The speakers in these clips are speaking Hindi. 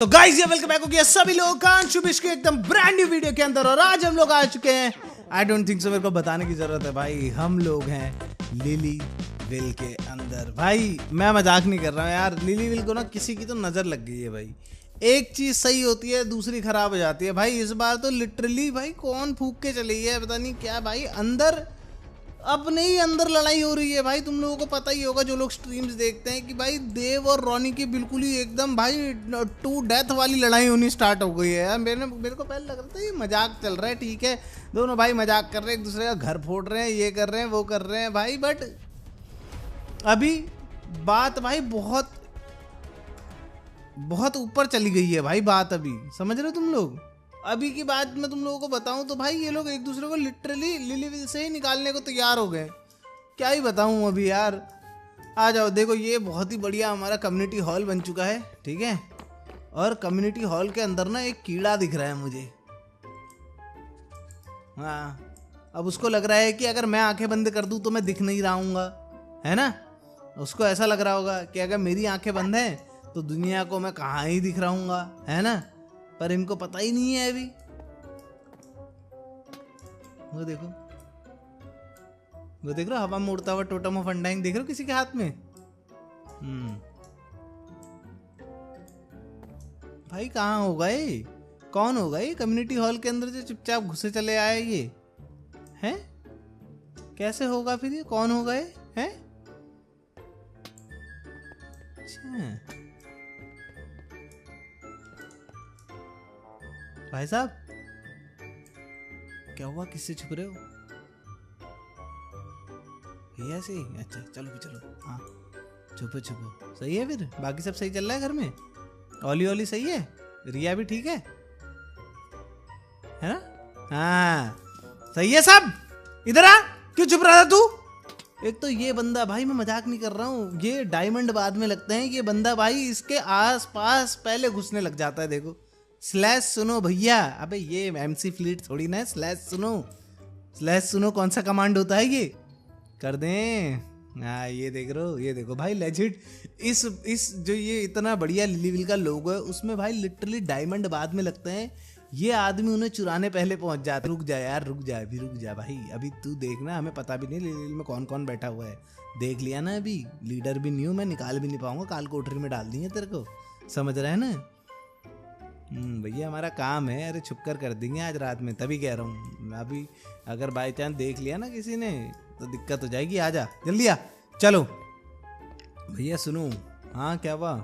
तो गाइस ये वेलकम बैक हो गया सभी लोग कांशुबिश के एकदम ब्रांड न्यू वीडियो के अंदर। और आज हम लोग आ चुके हैं, आई डोंट थिंक सो मेरे को बताने की जरूरत है भाई, हम लोग हैं लिली विल के अंदर। भाई मैं मजाक नहीं कर रहा हूँ यार, लिली विल को ना किसी की तो नजर लग गई है भाई। एक चीज सही होती है दूसरी खराब हो जाती है भाई। इस बार तो लिटरली भाई कौन फूक के चली है पता नहीं क्या भाई, अंदर अपने ही अंदर लड़ाई हो रही है भाई। तुम लोगों को पता ही होगा जो लोग स्ट्रीम्स देखते हैं कि भाई देव और रोनी की बिल्कुल ही एकदम भाई टू डेथ वाली लड़ाई होनी स्टार्ट हो गई है यार। मेरे को पहले लग रहा था ये मजाक चल रहा है, ठीक है दोनों भाई मजाक कर रहे हैं, एक दूसरे का घर फोड़ रहे हैं, ये कर रहे हैं वो कर रहे हैं भाई। बट अभी बात भाई बहुत बहुत ऊपर चली गई है भाई बात, अभी समझ रहे हो तुम लोग। अभी की बात मैं तुम लोगों को बताऊं तो भाई ये लोग एक दूसरे को लिटरली लिली विल से ही निकालने को तैयार हो गए। क्या ही बताऊं अभी यार। आ जाओ देखो, ये बहुत ही बढ़िया हमारा कम्युनिटी हॉल बन चुका है, ठीक है। और कम्युनिटी हॉल के अंदर ना एक कीड़ा दिख रहा है मुझे। हाँ, अब उसको लग रहा है कि अगर मैं आंखें बंद कर दूं तो मैं दिख नहीं रहूंगा, है ना। उसको ऐसा लग रहा होगा कि अगर मेरी आंखें बंद हैं तो दुनिया को मैं कहाँ ही दिख रहूंगा, है ना। पर इनको पता ही नहीं है अभी। वो देखो, वो देख रहे हो हवा में उड़ता हुआ टोटम ऑफ अंडाइंग, देख रहे हो किसी के हाथ में। भाई कहाँ होगा ये, कौन होगा ये कम्युनिटी हॉल के अंदर जो चुपचाप घुसे चले आए ये, हैं। कैसे होगा फिर ये, कौन होगा ये, हैं। अच्छा भाई साहब क्या हुआ, किससे छुप रहे हो भैया से। अच्छा चलो भी चलो, हाँ छुपो छुपो, सही है। फिर बाकी सब सही चल रहा है घर में, ओली ओली सही है, रिया भी ठीक है ना। हाँ सही है सब। इधर आ, क्यों छुप रहा था तू। एक तो ये बंदा भाई, मैं मजाक नहीं कर रहा हूँ, ये डायमंड बाद में लगते हैं, ये बंदा भाई इसके आस पास पहले घुसने लग जाता है। देखो स्लैश सुनो भैया, अबे ये एमसी फ्लीट थोड़ी ना है, स्लैश सुनो। स्लैश सुनो कौन सा कमांड होता है ये, कर दें। हाँ ये देख रहे हो, ये देखो भाई लेजिट इस जो ये इतना बढ़िया लिली विल का लोगो है उसमें भाई लिटरली डायमंड बाद में लगते हैं। ये आदमी उन्हें चुराने पहले पहुंच जाते। रुक जा यार, रुक जा अभी, रुक जा भाई, अभी तू देखना, हमें पता भी नहीं लिली विल में कौन कौन बैठा हुआ है। देख लिया ना, अभी लीडर भी नहीं हूँ मैं, निकाल भी नहीं पाऊंगा, काल कोठरी में डाल दिए तेरे को, समझ रहे हैं ना। भैया हमारा काम है, अरे छुप कर देंगे आज रात में, तभी कह रहा हूँ। अभी अगर बाई चांस देख लिया ना किसी ने तो दिक्कत हो जाएगी। आ जा जल्दी आ, चलो भैया सुनो। हाँ क्या हुआ,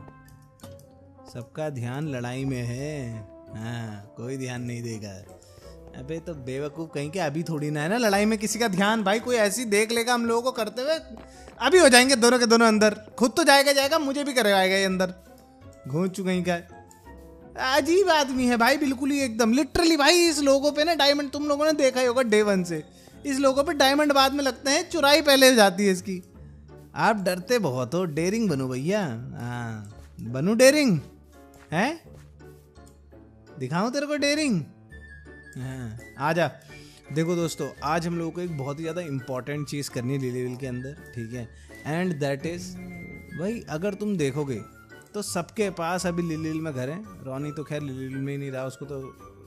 सबका ध्यान लड़ाई में है, हाँ कोई ध्यान नहीं देगा। अबे तो बेवकूफ कहीं के, अभी थोड़ी ना है ना लड़ाई में किसी का ध्यान भाई, कोई ऐसी देख लेगा हम लोगों को करते हुए, अभी हो जाएंगे दोनों के दोनों अंदर। खुद तो जाएगा, मुझे भी करवाएगा ये अंदर, घूम कहीं का। अजीब आदमी है भाई बिल्कुल ही एकदम, लिटरली भाई इस लोगों पे ना डायमंड, तुम लोगों ने देखा ही होगा डे 1 से, इस लोगों पे डायमंड बाद में लगते हैं, चुराई पहले हो जाती है इसकी। आप डरते बहुत हो, डेरिंग बनो भैया। हाँ बनू डेरिंग, है दिखाऊं तेरे को डेरिंग। हाँ आजा। देखो दोस्तों, आज हम लोगों को एक बहुत ही ज़्यादा इंपॉर्टेंट चीज़ करनी है लिली विल के अंदर, ठीक है। एंड दैट इज भाई, अगर तुम देखोगे तो सबके पास अभी लिली विल में घर है। रोनी तो खैर लिली विल में ही नहीं रहा, उसको तो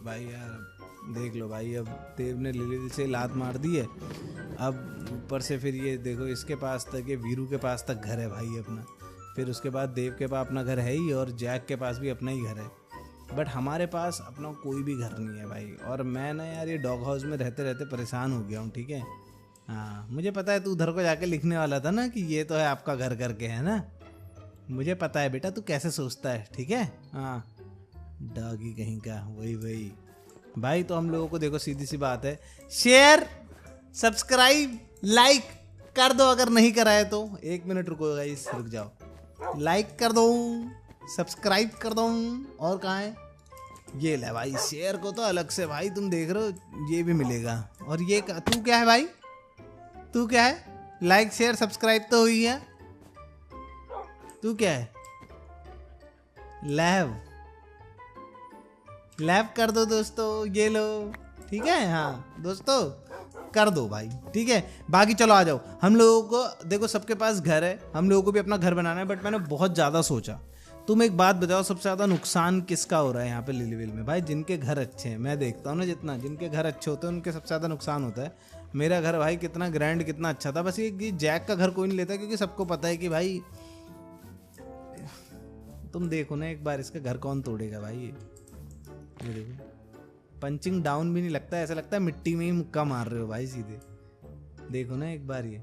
भाई यार देख लो भाई, अब देव ने लिली विल से लात मार दी है। अब ऊपर से फिर ये देखो, इसके पास तक, ये वीरू के पास तक घर है भाई अपना, फिर उसके बाद देव के पास अपना घर है ही, और जैक के पास भी अपना ही घर है। बट हमारे पास अपना कोई भी घर नहीं है भाई। और मैं ना यार ये डॉग हाउस में रहते रहते परेशान हो गया हूँ, ठीक है। हाँ मुझे पता है तू उधर को जाके लिखने वाला था ना कि ये तो है आपका घर करके, है ना। मुझे पता है बेटा तू कैसे सोचता है, ठीक है। हाँ डॉगी कहीं का, वही भाई। तो हम लोगों को देखो, सीधी सी बात है, शेयर सब्सक्राइब लाइक कर दो, अगर नहीं करा है तो। 1 मिनट रुको गाइस, रुक जाओ, लाइक कर दो, सब्सक्राइब कर दो, और कहाँ है ये, ले भाई शेयर को तो अलग से भाई तुम देख रहे हो ये भी मिलेगा। और ये तू क्या है भाई, तू क्या है, लाइक शेयर सब्सक्राइब तो हुई है, तू क्या है, लैब कर दो दोस्तों, ये लो, ठीक है। हाँ दोस्तों कर दो भाई, ठीक है। बाकी चलो आ जाओ, हम लोगों को देखो सबके पास घर है, हम लोगों को भी अपना घर बनाना है। बट मैंने बहुत ज़्यादा सोचा तुम एक बात बताओ, सबसे ज्यादा नुकसान किसका हो रहा है यहाँ पे लिलीविल में? भाई जिनके घर अच्छे हैं, मैं देखता हूँ ना, जितना जिनके घर अच्छे होते हैं उनके सबसे ज्यादा नुकसान होता है। मेरा घर भाई कितना ग्रैंड, कितना अच्छा था, बस ये जैक का घर कोई नहीं लेता, क्योंकि सबको पता है कि भाई, तुम देखो ना एक बार, इसका घर कौन तोड़ेगा भाई? ये देखो, पंचिंग डाउन भी नहीं लगता, ऐसा लगता है मिट्टी में ही मुक्का मार रहे हो भाई सीधे। देखो ना एक बार, ये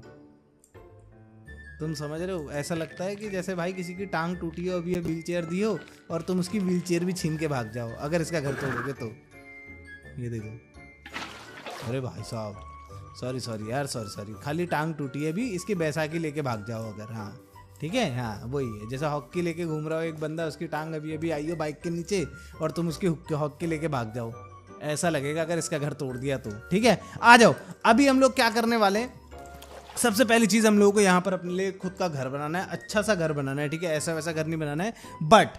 तुम समझ रहे हो? ऐसा लगता है कि जैसे भाई किसी की टांग टूटी हो, अभी व्हील चेयर दी हो और तुम उसकी व्हील चेयर भी छीन के भाग जाओ अगर इसका घर तोड़ोगे तो। ये देखो, अरे भाई साहब, सॉरी यार, सॉरी, खाली टांग टूटी है भी, इसकी बैसाखी लेके भाग जाओ अगर। हाँ ठीक है, हाँ वही है, जैसे हॉकी लेके घूम रहा हो एक बंदा, उसकी टांग अभी आई हो बाइक के नीचे और तुम उसकी हॉकी लेके भाग जाओ, ऐसा लगेगा अगर इसका घर तोड़ दिया तो। ठीक है, आ जाओ। अभी हम लोग क्या करने वाले हैं, सबसे पहली चीज हम लोगों को यहाँ पर अपने लिए खुद का घर बनाना है, अच्छा सा घर बनाना है। ठीक है, ऐसा वैसा घर नहीं बनाना है। बट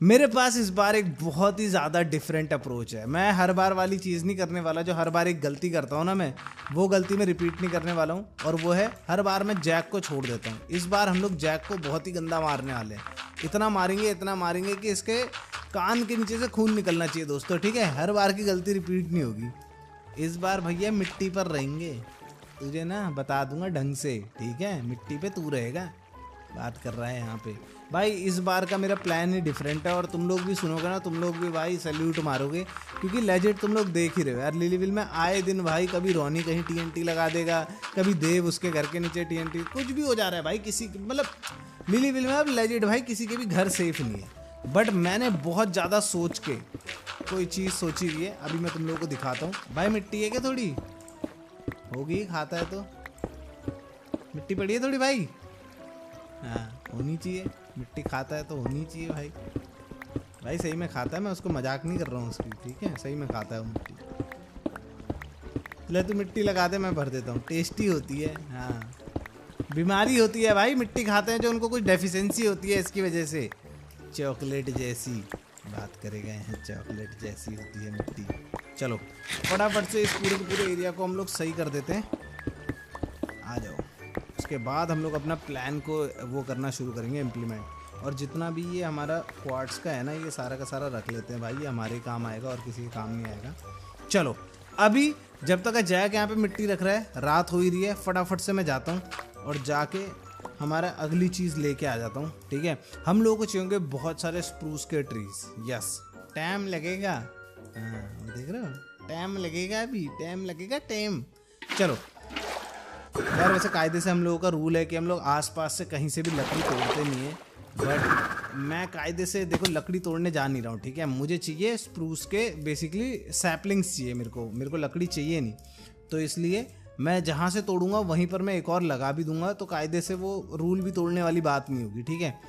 मेरे पास इस बार एक बहुत ही ज्यादा डिफरेंट अप्रोच है। मैं हर बार वाली चीज नहीं करने वाला, जो हर बार एक गलती करता हूँ ना, मैं वो गलती में रिपीट नहीं करने वाला हूँ, और वो है हर बार मैं जैक को छोड़ देता हूँ। इस बार हम लोग जैक को बहुत ही गंदा मारने वाले हैं, इतना मारेंगे कि इसके कान के नीचे से खून निकलना चाहिए दोस्तों। ठीक है, हर बार की गलती रिपीट नहीं होगी। इस बार भैया मिट्टी पर रहेंगे, तुझे ना बता दूंगा ढंग से। ठीक है, मिट्टी पे तू रहेगा, बात कर रहा है यहाँ पे भाई। इस बार का मेरा प्लान ही डिफरेंट है, और तुम लोग भी सुनोगे ना, तुम लोग भी भाई सैल्यूट मारोगे, क्योंकि लेजेंड तुम लोग देख ही रहे हो यार। लिलीविल में आए दिन भाई कभी रोनी कहीं TNT लगा देगा, कभी देव उसके घर के नीचे TNT, कुछ भी हो जा रहा है भाई किसी, मतलब लिलीविल में अब लेजेंड भाई किसी के भी घर सेफ नहीं है। बट मैंने बहुत ज़्यादा सोच के कोई चीज़ सोची हुई है, अभी मैं तुम लोगों को दिखाता हूँ। भाई मिट्टी है क्या? थोड़ी होगी, खाता है तो मिट्टी पड़ी है थोड़ी भाई, हाँ होनी चाहिए, मिट्टी खाता है तो होनी चाहिए भाई। भाई सही में खाता है, मैं उसको मजाक नहीं कर रहा हूँ उसकी। ठीक है, सही में खाता है वो मिट्टी। ले तू मिट्टी लगा दे, मैं भर देता हूँ, टेस्टी होती है। हाँ, बीमारी होती है भाई, मिट्टी खाते हैं जो उनको कुछ डेफिशिएंसी होती है, इसकी वजह से। चॉकलेट जैसी बात करेगा यहाँ, चॉकलेट जैसी होती है मिट्टी। चलो फटाफट से इस पूरे के पूरे एरिया को हम लोग सही कर देते हैं, आ जाओ। उसके बाद हम लोग अपना प्लान को वो करना शुरू करेंगे इम्प्लीमेंट। और जितना भी ये हमारा क्वार्ट्स का है ना, ये सारा का सारा रख लेते हैं भाई, ये हमारे काम आएगा और किसी के काम नहीं आएगा। चलो अभी जब तक जैक यहाँ पे मिट्टी रख रहा है, रात हो ही रही है, फटाफट से मैं जाता हूँ और जाके हमारा अगली चीज़ लेके आ जाता हूँ। ठीक है, हम लोगों को चाहिए बहुत सारे स्प्रूस के ट्रीज। यस, टाइम लगेगा, हाँ देख रहे हो, टाइम लगेगा, अभी टाइम लगेगा, टाइम। चलो यार, वैसे कायदे से हम लोगों का रूल है कि हम लोग आसपास से कहीं से भी लकड़ी तोड़ते नहीं है, बट मैं कायदे से देखो लकड़ी तोड़ने जा नहीं रहा हूँ। ठीक है, मुझे चाहिए स्प्रूस के बेसिकली सैपलिंग्स चाहिए, मेरे को लकड़ी चाहिए नहीं, तो इसलिए मैं जहाँ से तोड़ूंगा वहीं पर मैं एक और लगा भी दूंगा, तो कायदे से वो रूल भी तोड़ने वाली बात नहीं होगी। ठीक है,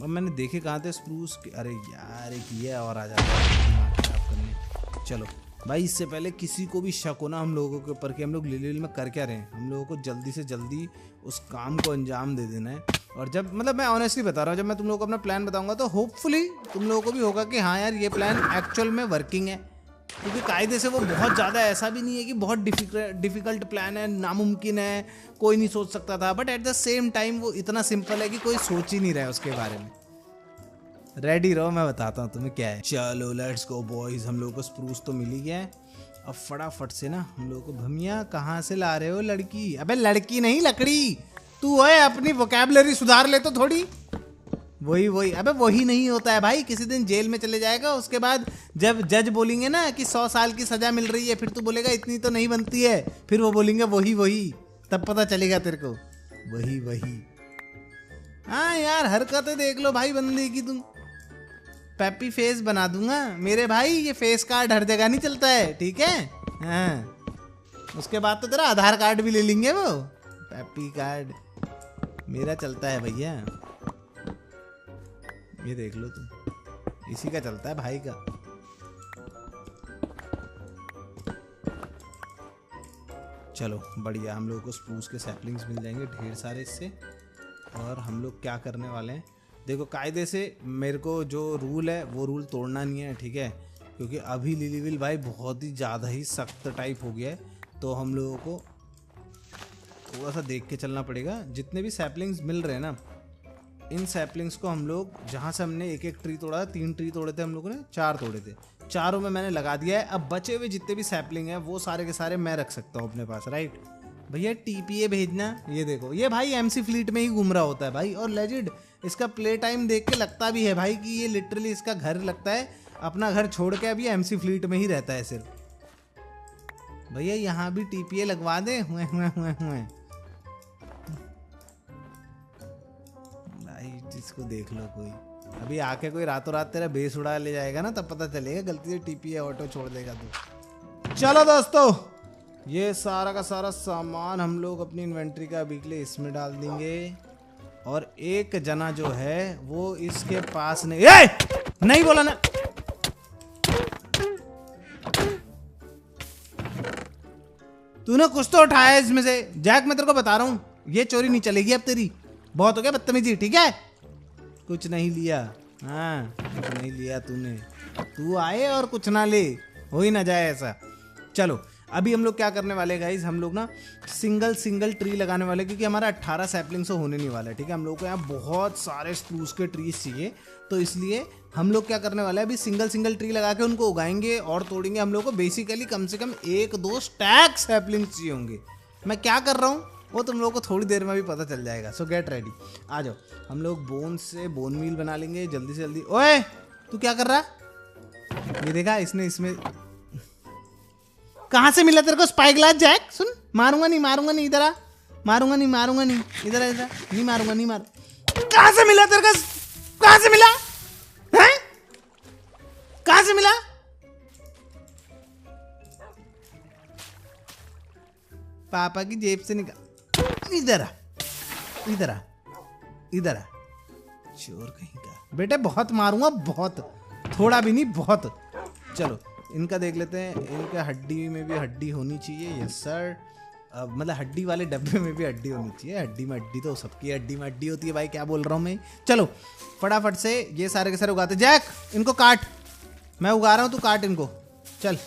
मैंने देखे कहाँ थे स्प्रूस के, अरे यार एक ये और आ जाता है खराब करने। चलो भाई, इससे पहले किसी को भी शक हो ना हम लोगों के ऊपर कि हम लोग लिलीविल में कर क्या रहे हैं, हम लोगों को जल्दी से जल्दी उस काम को अंजाम दे देना है। और जब मतलब मैं ऑनेस्टली बता रहा हूँ, जब मैं तुम लोगों को अपना प्लान बताऊंगा तो होपफुली तुम लोगों को भी होगा कि हाँ यार ये प्लान एक्चुअल में वर्किंग है, क्योंकि कायदे से वो बहुत ज़्यादा ऐसा भी नहीं है कि बहुत डिफिकल्ट प्लान है, नामुमकिन है, कोई नहीं सोच सकता था, but at the same time वो इतना सिंपल है कि कोई सोच ही नहीं रहा है उसके बारे में। रेडी रहो, मैं बताता हूँ तुम्हें क्या है। चलो लेट्स गो बॉयज, हम लोगों को स्प्रूस तो मिल ही गया है। अब फटाफट से ना हम लोगों को, भमिया कहाँ से ला रहे हो लड़की? अबे लड़की नहीं, लकड़ी। तू है अपनी वोकैबुलरी सुधार ले तो थोड़ी। वही अबे वही नहीं होता है भाई, किसी दिन जेल में चले जाएगा, उसके बाद जब जज बोलेंगे ना कि 100 साल की सजा मिल रही है, फिर तू बोलेगा इतनी तो नहीं बनती है, फिर वो बोलेंगे वही, तब पता चलेगा तेरे को। वही। हाँ यार, हरकतें देख लो भाई बंदे की, तुम पैपी फेस बना दूंगा मेरे भाई, ये फेस कार्ड हर जगह नहीं चलता है। ठीक है, हाँ उसके बाद तो तेरा आधार कार्ड भी ले लेंगे, वो पैपी कार्ड मेरा चलता है भैया, ये देख लो तुम, इसी का चलता है भाई का। चलो बढ़िया, हम लोगों को स्प्रूस के सैपलिंग्स मिल जाएंगे ढेर सारे इससे। और हम लोग क्या करने वाले हैं, देखो कायदे से मेरे को जो रूल है वो रूल तोड़ना नहीं है। ठीक है, क्योंकि अभी लिलीविल भाई बहुत ही ज़्यादा ही सख्त टाइप हो गया है, तो हम लोगों को थोड़ा सा देख के चलना पड़ेगा। जितने भी सैपलिंग्स मिल रहे हैं ना, इन सैपलिंग्स को हम लोग जहाँ से हमने एक एक ट्री तोड़ा, 3 ट्री तोड़े थे हम लोगों ने, 4 तोड़े थे, चारों में मैंने लगा दिया है। अब बचे हुए जितने भी सैपलिंग हैं वो सारे के सारे मैं रख सकता हूँ अपने पास, राइट भैया। टीपीए भेजना, ये देखो ये भाई एमसी फ्लीट में ही घूम रहा होता है भाई, और लेजिड इसका प्ले टाइम देख के लगता भी है भाई कि ये लिटरली इसका घर लगता है, अपना घर छोड़ के अभी एमसी फ्लीट में ही रहता है सिर्फ। भैया यहाँ भी टीपीए लगवा दे, हुए भाई जिसको देख लो कोई, अभी आके कोई रातों रात तेरा बेस उड़ा ले जाएगा ना, तब पता चलेगा गलती से टीपीए ऑटो छोड़ देगा तू। चलो दोस्तों, ये सारा का सारा सामान हम लोग अपनी इन्वेंट्री का अभी के लिए इसमें डाल देंगे, और एक जना जो है वो इसके पास नहीं बोला ना। तूने कुछ तो उठाया इसमें से जैक, मैं तेरे को बता रहा हूँ ये चोरी नहीं चलेगी अब तेरी, बहुत हो गया बदतमीजी, ठीक है। कुछ नहीं लिया, हाँ कुछ नहीं लिया तूने, तू आए और कुछ ना ले, हो ही ना जाए ऐसा। चलो अभी हम लोग क्या करने वाले गाइस, हम लोग ना सिंगल ट्री लगाने वाले, क्योंकि हमारा 18 सैपलिंग से होने नहीं वाला है, ठीक है। हम लोग को यहाँ बहुत सारे स्प्रूस के ट्रीज चाहिए, तो इसलिए हम लोग क्या करने वाले हैं, अभी सिंगल ट्री लगा के उनको उगाएंगे और तोड़ेंगे। हम लोग को बेसिकली कम से कम 1-2 स्टैक सैपलिंग चाहिए होंगे। मैं क्या कर रहा हूँ वो तुम लोगों को थोड़ी देर में भी पता चल जाएगा, सो गेट रेडी। आ जाओ, हम लोग बोन से बोन मील बना लेंगे जल्दी से जल्दी। ओए तू क्या कर रहा, ये देखा इसने, इसमें कहाँ से मिला तेरे को स्पाई ग्लास जैक? सुन, मारूंगा नहीं, इधर आ, मारूंगा नहीं, इधर नहीं मारूंगा। कहाँ से मिला तेरे को, कहाँ से मिला है, कहाँ से मिला? पापा की जेब से निकाल, इधर आ, चोर कहीं का। बेटे बहुत मारूंगा, बहुत, थोड़ा भी नहीं, बहुत। चलो इनका देख लेते हैं, इनका हड्डी में भी हड्डी होनी चाहिए, यस सर। मतलब हड्डी वाले डब्बे में भी हड्डी होनी चाहिए, हड्डी में हड्डी तो सबकी हड्डी में हड्डी होती है भाई, क्या बोल रहा हूँ मैं। चलो फटाफट से ये सारे के सारे उगाते। जैक इनको काट, मैं उगा रहा हूँ, तू काट इनको, चल।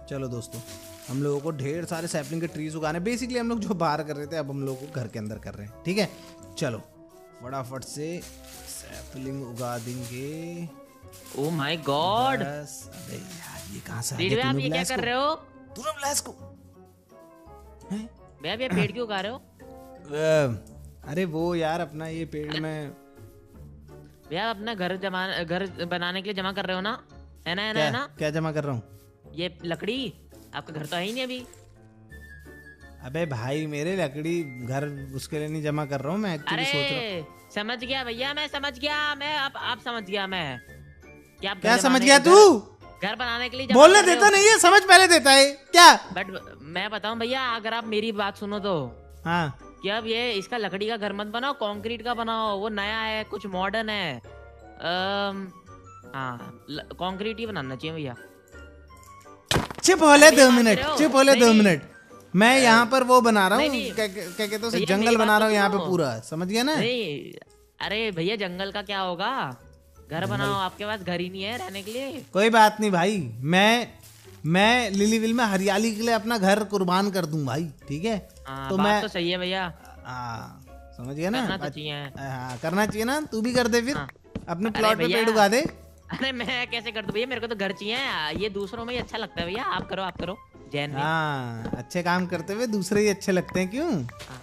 चलो दोस्तों, हम लोगों को ढेर सारे सैपलिंग के ट्रीज उगाने, बेसिकली हम लोग जो बाहर कर रहे थे अब हम लोगों को घर के अंदर कर रहे हैं, ठीक है। चलो फटाफट से सैपलिंग उगा देंगे। ओह माय गॉड, अबे यार ये कहां से आ भैया गया? आप ये क्या कर रहे हो? तूने बुलाया इसको? हैं? भैया पेड़ क्यों उगा रहे हो? अरे वो यार अपना ये पेड़ में, भैया अपना घर बनाने के लिए जमा कर रहे हो ना, है ना? क्या, है ना? क्या जमा कर रहा हूँ? ये लकड़ी, आपका घर तो है ही नहीं अभी। अबे भाई मेरे लकड़ी घर उसके लिए नहीं जमा कर रहा हूँ मैं, एक्चुअली सोच रहा हूँ। समझ गया भैया, मैं समझ गया, मैं आप समझ गया मैं। क्या समझ गया तू? घर बनाने के लिए बोलने देता नहीं है, समझ पहले देता है क्या? बट मैं बताऊं भैया, अगर आप मेरी बात सुनो तो, हाँ कि अब ये इसका लकड़ी का घर मत बनाओ, कंक्रीट का बनाओ, वो नया है, कुछ मॉडर्न है। हाँ कंक्रीट ही बनाना चाहिए भैया। चुप होले 2 मिनट, चुप होले 2 मिनट। मैं यहाँ पर वो बना रहा हूँ, क्या कहते हैं, जंगल बना रहा हूँ यहाँ पे पूरा, समझ गया ना? नहीं अरे भैया जंगल का क्या होगा, घर बनाओ, आपके पास घर ही नहीं है रहने के लिए। कोई बात नहीं भाई, मैं लिलीविल में हरियाली के लिए अपना घर कुर्बान कर दूं भाई, ठीक है। तो मैं तो सही है भैया, समझ गया ना? करना तो चाहिए। करना चाहिए ना, तू भी कर दे फिर। अपने प्लॉट पे पेड़ उगा दे। अरे मैं कैसे कर दूं भैया, मेरे को तो घर चाहिए, ये दूसरों में ही अच्छा लगता है भैया। आप करो जैन में। हाँ अच्छे काम करते हुए दूसरे ही अच्छे लगते हैं, क्यों?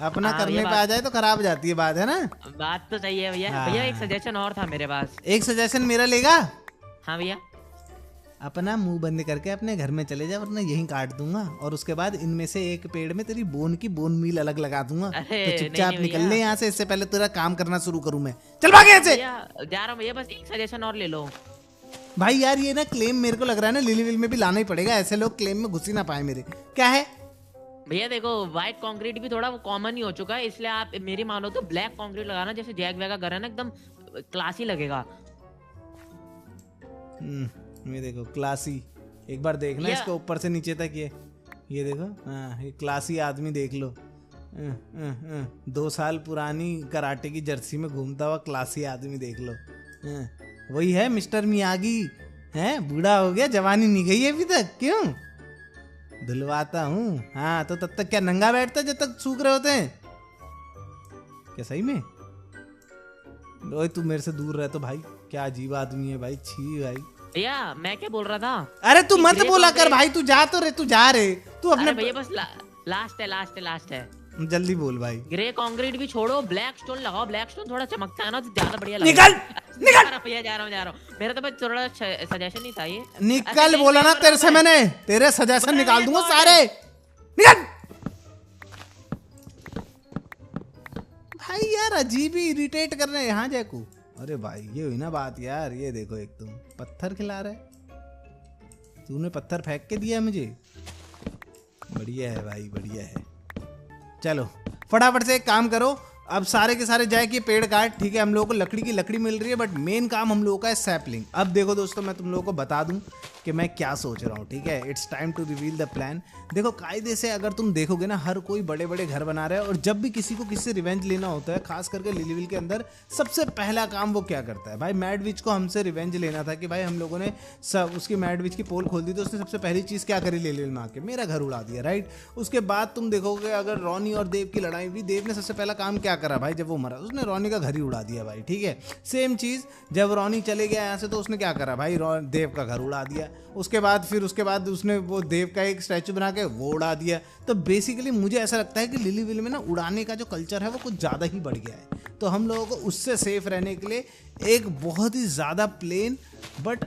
अपना करने पे आ जाए तो खराब जाती है बात, है ना? बात तो सही है भैया। भैया एक सजेशन और था मेरे पास। एक सजेशन मेरा लेगा? हाँ भैया। अपना मुंह बंद करके अपने घर में चले जा, वरना यहीं काट दूंगा, और उसके बाद इनमें से एक पेड़ में तेरी बोन मील अलग लगा दूंगा। तो चुपचाप निकल ले यहाँ से, इससे पहले तेरा काम करना शुरू करूँ मैं। चल भाग यहाँ से। जा रहा हूँ भैया, बस एक सजेशन और ले लो भाई। यार ये ना क्लेम मेरे को लग रहा है ना लिलीविल में भी लाना ही पड़ेगा, ऐसे लोग क्लेम में घुस ही ना पाए मेरे। क्या है भैया? देखो व्हाइट कंक्रीट भी थोड़ा वो कॉमन ही हो चुका है, इसलिए आप मेरी मानो तो ब्लैक कंक्रीट लगाना, जैसे जैक वैग का घर है ना, एकदम क्लासी लगेगा। ये देखो क्लासी, एक बार देखना इसको ऊपर से नीचे तक, ये देखो, हाँ ये क्लासी आदमी देख लो। 2 साल पुरानी कराटे की जर्सी में घूमता हुआ क्लासी आदमी देख लो। वही है मिस्टर मियागी, है? बूढ़ा हो गया, जवानी नहीं गई अभी तक, क्यों? धुलवाता हूँ। हाँ तो तब तक क्या नंगा बैठता जब तक सूख रहे होते हैं? क्या सही में? ओए तू मेरे से दूर रह तो भाई, क्या अजीब आदमी है भाई, छी भाई। भैया मैं क्या बोल रहा था, अरे तू कि मत ग्रे बोला कर कांक्रीट- भाई, तू जा तो रे, तू जा रे, तू अरे अपने भैया बस लास्ट है। जल्दी बोल भाई। ग्रे कंक्रीट भी छोड़ो, ब्लैक स्टोन लगाओ, ब्लैक स्टोन थोड़ा चमकता है ना तो ज्यादा बढ़िया निकल लगेगा। जा रहा हूं भैया, जा रहा हूं। मेरा तो बस थोड़ा सजेशन ही था ये। निकल, अच्छा, बोला ना नहीं, तेरे से मैं- मैंने, तेरे सजेशन बोला निकाल नहीं, दूंगा कौन सारे। है? निकल भाई यार, अजीब ही इरिटेट कर रहे हैं यहाँ जैकू। अरे भाई ये हुई ना बात यार, ये देखो एक तुम पत्थर खिला रहे, तूने पत्थर फेंक के दिया मुझे। बढ़िया है भाई, बढ़िया है। चलो फटाफट से एक काम करो, अब सारे के सारे जाए कि पेड़ काट, ठीक है। हम लोगों को लकड़ी की लकड़ी मिल रही है, बट मेन काम हम लोगों का है सैपलिंग। अब देखो दोस्तों, मैं तुम लोगों को बता दूं कि मैं क्या सोच रहा हूँ, ठीक है। It's time to reveal the plan. देखो कायदे से अगर तुम देखोगे ना, हर कोई बड़े बड़े घर बना रहा है, और जब भी किसी को किसी से रिवेंज लेना होता है, खास करके लिलीविल के अंदर, सबसे पहला काम वो क्या करता है भाई, मैड विच को हमसे रिवेंज लेना था कि भाई हम लोगों ने सब उसकी मैड विच की पोल खोल दी, तो उसने सबसे पहली चीज़ क्या करी, लिलीविल में आके मेरा घर उड़ा दिया, राइट। उसके बाद तुम देखोगे अगर रॉनी और देव की लड़ाई हुई, देव ने सबसे पहला काम क्या करा भाई, जब वो मरा उसने रॉनी का घर ही उड़ा दिया भाई, ठीक है। सेम चीज़ जब रॉनी चले गया यहाँ से, तो उसने क्या करा भाई, देव का घर उड़ा दिया। उसके बाद उसने वो देव का एक स्टैचू बना के वो उड़ा दिया। तो बेसिकली मुझे ऐसा लगता है कि लिलीविल में ना उड़ाने का जो कल्चर है वो कुछ ज़्यादा ही बढ़ गया है। तो हम लोगों को उससे सेफ रहने के लिए एक बहुत ही ज़्यादा प्लेन बट